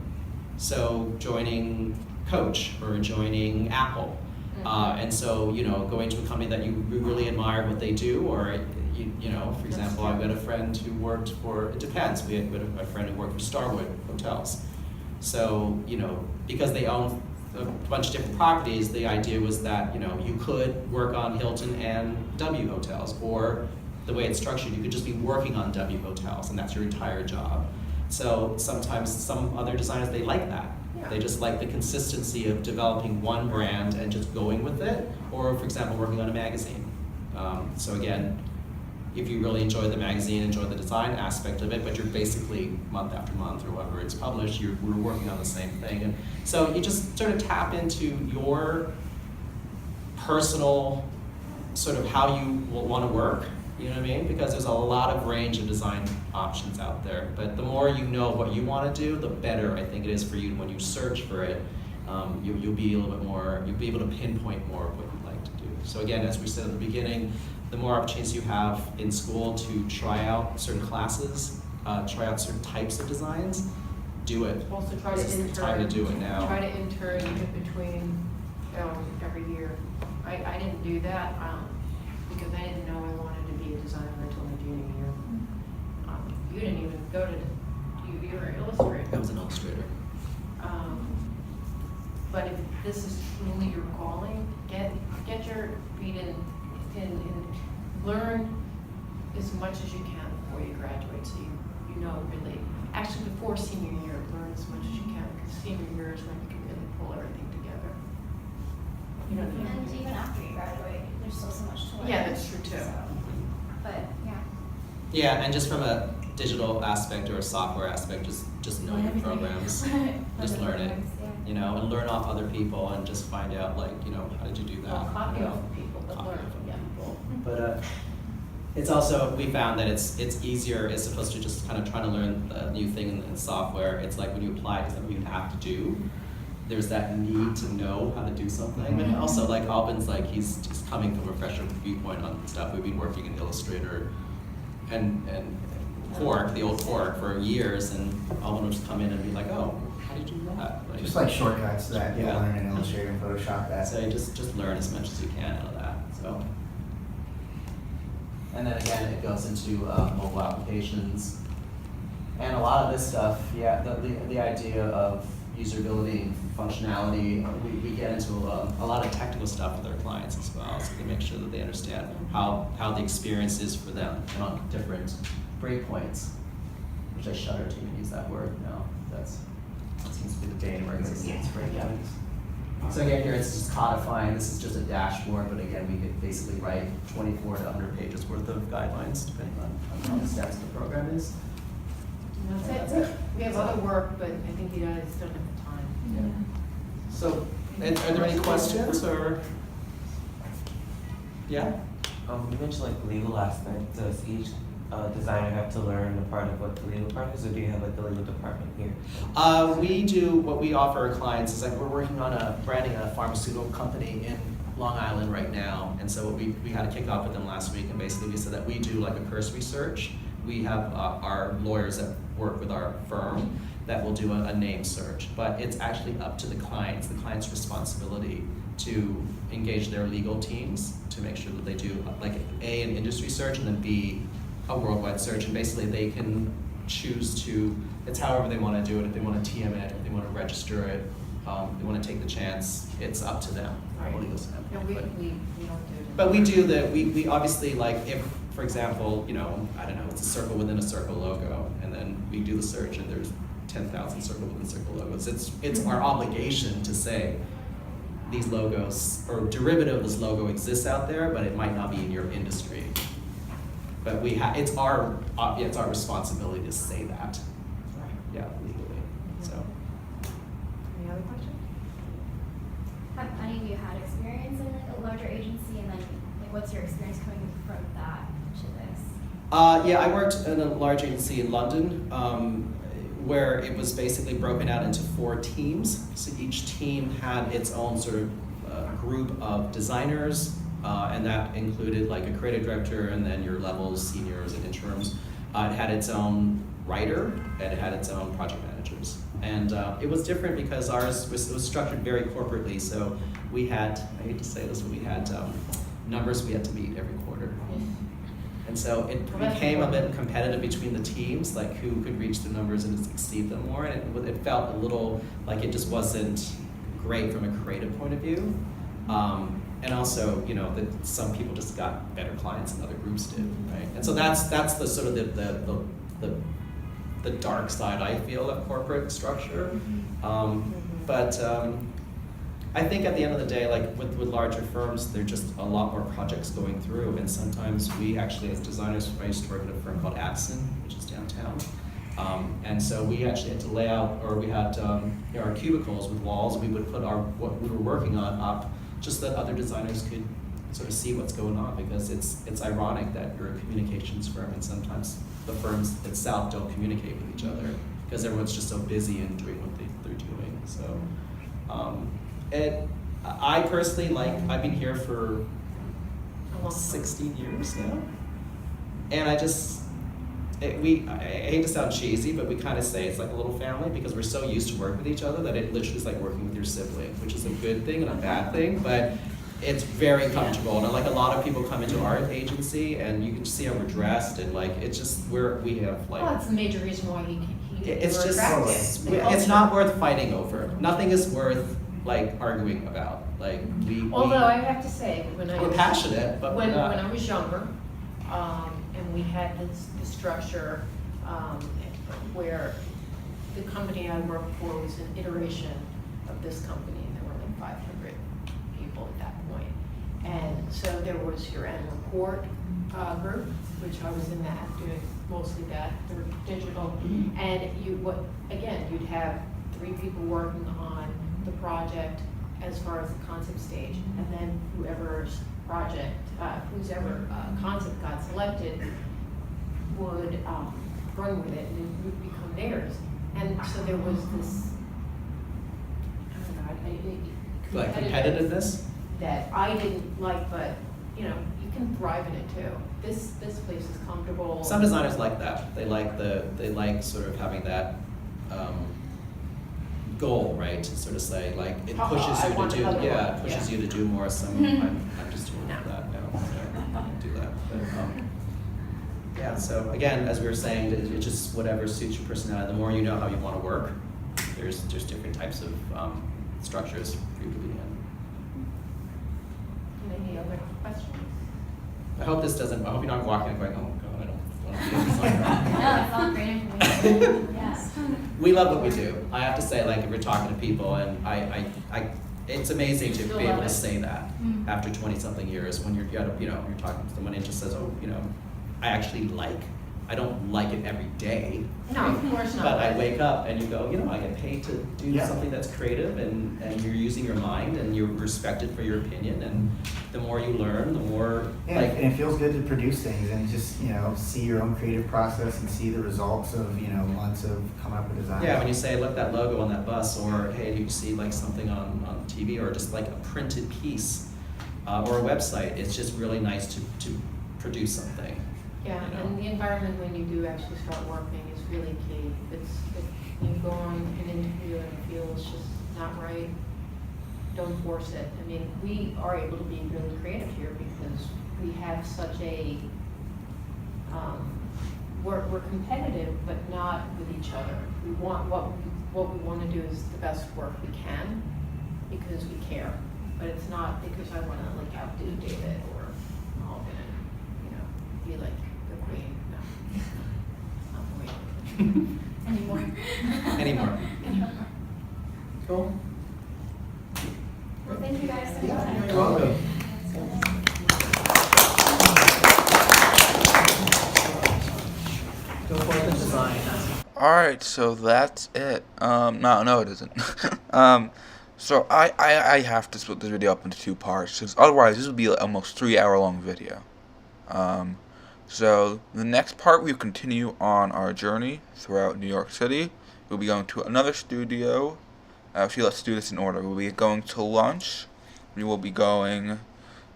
So joining Coach or joining Apple. And so, going to a company that you really admire what they do, or, for example, I've got a friend who worked for, it depends, we had a friend who worked for Starwood Hotels. So, because they own a bunch of different properties, the idea was that, you could work on Hilton and W hotels, or the way it's structured, you could just be working on W hotels, and that's your entire job. So sometimes some other designers, they like that. They just like the consistency of developing one brand and just going with it, or for example, working on a magazine. So again, if you really enjoy the magazine, enjoy the design aspect of it, but you're basically month after month or whatever it's published, we're working on the same thing. And so you just sort of tap into your personal sort of how you will want to work. You know what I mean? Because there's a lot of range of design options out there. But the more you know what you want to do, the better I think it is for you when you search for it. You'll be a little bit more, you'll be able to pinpoint more of what you'd like to do. So again, as we said at the beginning, the more opportunities you have in school to try out certain classes, try out certain types of designs, do it. Also try to This is the intern. time to do it now. Try to intern in between, every year. I didn't do that, because I didn't know I wanted to be a designer until my junior year. You didn't even go to, you were an illustrator. I was an illustrator. But if this is really your calling, get your feet in, learn as much as you can before you graduate, so you know really, actually before senior year, learn as much as you can, because senior year is when you can really pull everything together. You know what I mean? And even after you graduate, there's still so much to learn. Yeah, that's true too. So, but yeah. Yeah, and just from a digital aspect or a software aspect, just know your programs. Just learn it, and learn off other people and just find out, how did you do that? Well, copy off of people, but Copy learn off of from people. But it's also, we found that it's easier as opposed to just kind of trying to learn a new thing in software. It's like when you apply it to something you have to do, there's that need to know how to do something. And also, like Albin's he's coming from a fresher viewpoint on stuff. We've been working in Illustrator and Quark, the old Quark, for years, and Albin would just come in and be like, oh, how do you do that? Just like shortcuts that you learn in Illustrator and Photoshop. That. So just learn as much as you can out of that. So. And then again, it goes into mobile applications. And a lot of this stuff, the idea of usability, functionality, we get into a lot of technical stuff with our clients as well, so we make sure that they understand how the experience is for them and on different breakpoints, which I shudder to even use that word now. That seems to be the bane of our existence, breakpoints. So again, here it's just codifying. This is just a dashboard, but again, we could basically write 24 to 100 pages worth of guidelines, depending on how the steps of the program is. That's it. We have other work, but I think you guys don't have the time. Yeah. So, are there any questions, or? Yeah? You mentioned legal aspect. Does each designer have to learn a part of what the legal part is, or do you have the legal department here? We do, what we offer our clients is we're working on branding a pharmaceutical company in Long Island right now, and so we had a kickoff with them last week, and basically we said that we do a cursory search. We have our lawyers that work with our firm that will do a name search, but it's actually up to the client's responsibility to engage their legal teams to make sure that they do A, an industry search, and then B, a worldwide search, and basically they can choose to, it's however they want to do it. If they want to TM it, if they want to register it, they want to take the chance, it's up to them. Right. Legal standpoint. No, we don't do it. But we do we obviously, if, for example, I don't know, it's a circle within a circle logo, and then we do the search, and there's 10,000 circle within circle logos. It's our obligation to say these logos, or derivative of this logo exists out there, but it might not be in your industry. But it's our responsibility to say that. Yeah, legally. So. Any other questions? Have any of you had experience in like a larger agency, and then like what's your experience coming from that to this? Yeah, I worked in a large agency in London, where it was basically broken out into 4 teams. So each team had its own sort of group of designers, and that included like a creative director and then your levels, seniors and interims. It had its own writer and it had its own project managers. And it was different because ours was structured very corporately. So we had, I hate to say this, but we had numbers we had to meet every quarter. And so it became a bit competitive between the teams, like who could reach the numbers and exceed them more. And it felt a little like it just wasn't great from a creative point of view. And also, you know, that some people just got better clients than other groups did, right? And so that's the sort of the dark side, I feel, of corporate structure. But I think at the end of the day, like with larger firms, there are just a lot more projects going through, and sometimes we actually, as designers, I used to work at a firm called Addison, which is downtown, and so we actually had to lay out, or we had our cubicles with walls, and we would put what we were working on up, just so that other designers could sort of see what's going on, because it's ironic that you're a communications firm, and sometimes the firms itself don't communicate with each other, because everyone's just so busy in doing what they're doing, so. I personally I've been here for 16 years now, and I hate to sound cheesy, but we kind of say it's like a little family because we're so used to working with each other that it literally is like working with your sibling, which is a good thing and a bad thing, but it's very comfortable. And like a lot of people come into our agency and you can see how we're dressed, and like it's just we have like. Well, that's the major reason why It's we're just attracted. it's not worth fighting over. Nothing is worth like arguing about. Like Although I have to say, we're passionate, but when we're not. I was younger, and we had this structure where the company I worked for was an iteration of this company, and there were like 500 people at that point. And so there was your annual report group, which I was in that, doing mostly that, they were digital. And you'd have 3 people working on the project as far as the concept stage, and then whoever's concept got selected would run with it, and it would become theirs. And so there was this, I don't know, Like competitiveness? That I didn't like, but you can thrive in it too. This place is comfortable. Some designers like that. They like sort of having that goal, right? To sort of say like it pushes you to do more. Some I'm just doing that now, so I don't do that. But yeah. So again, as we were saying, it's just whatever suits your personality. The more you know how you want to work, there's different types of structures for you to be in. Any other questions? I hope you're not walking and going, oh God, I don't want to be a designer. No, it's all great information. Yes. We love what we do. I have to say, like, if we're talking to people, and I it's amazing to be able to say that after 20-something years when you're talking to someone and just says, oh, I don't like it every day. No, of course not. But I wake up and you go, I get paid to do something that's creative, and you're using your mind and you're respected for your opinion, and the more you learn, the more and it feels good to produce things and just see your own creative process and see the results of months of coming up with design. Yeah, when you say look that logo on that bus, or hey, you see like something on TV, or just like a printed piece or a website, it's just really nice to produce something. Yeah, and the environment when you do actually start working is really key. If you go on an interview and it feels just not right, don't force it. I mean, we are able to be really creative here because we have such a, we're competitive, but not with each other. We want, what we want to do is the best work we can because we care. But it's not because I want to like outdo David or I'm all gonna, be like, queen. No, not the way. Anymore. Anymore. Anymore. Cool. Well, thank you guys so much. You're welcome. Go for the design. Alright, so that's it. No, it isn't. So I have to split this video up into 2 parts, because otherwise this would be like almost 3-hour long video. So the next part we'll continue on our journey throughout New York City. We'll be going to another studio. Actually, let's do this in order. We'll be going to lunch. We will be going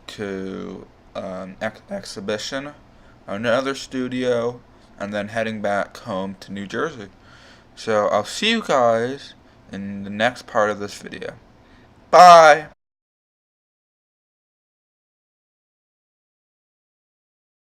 to exhibition, another studio, and then heading back home to New Jersey. So I'll see you guys in the next part of this video. Bye!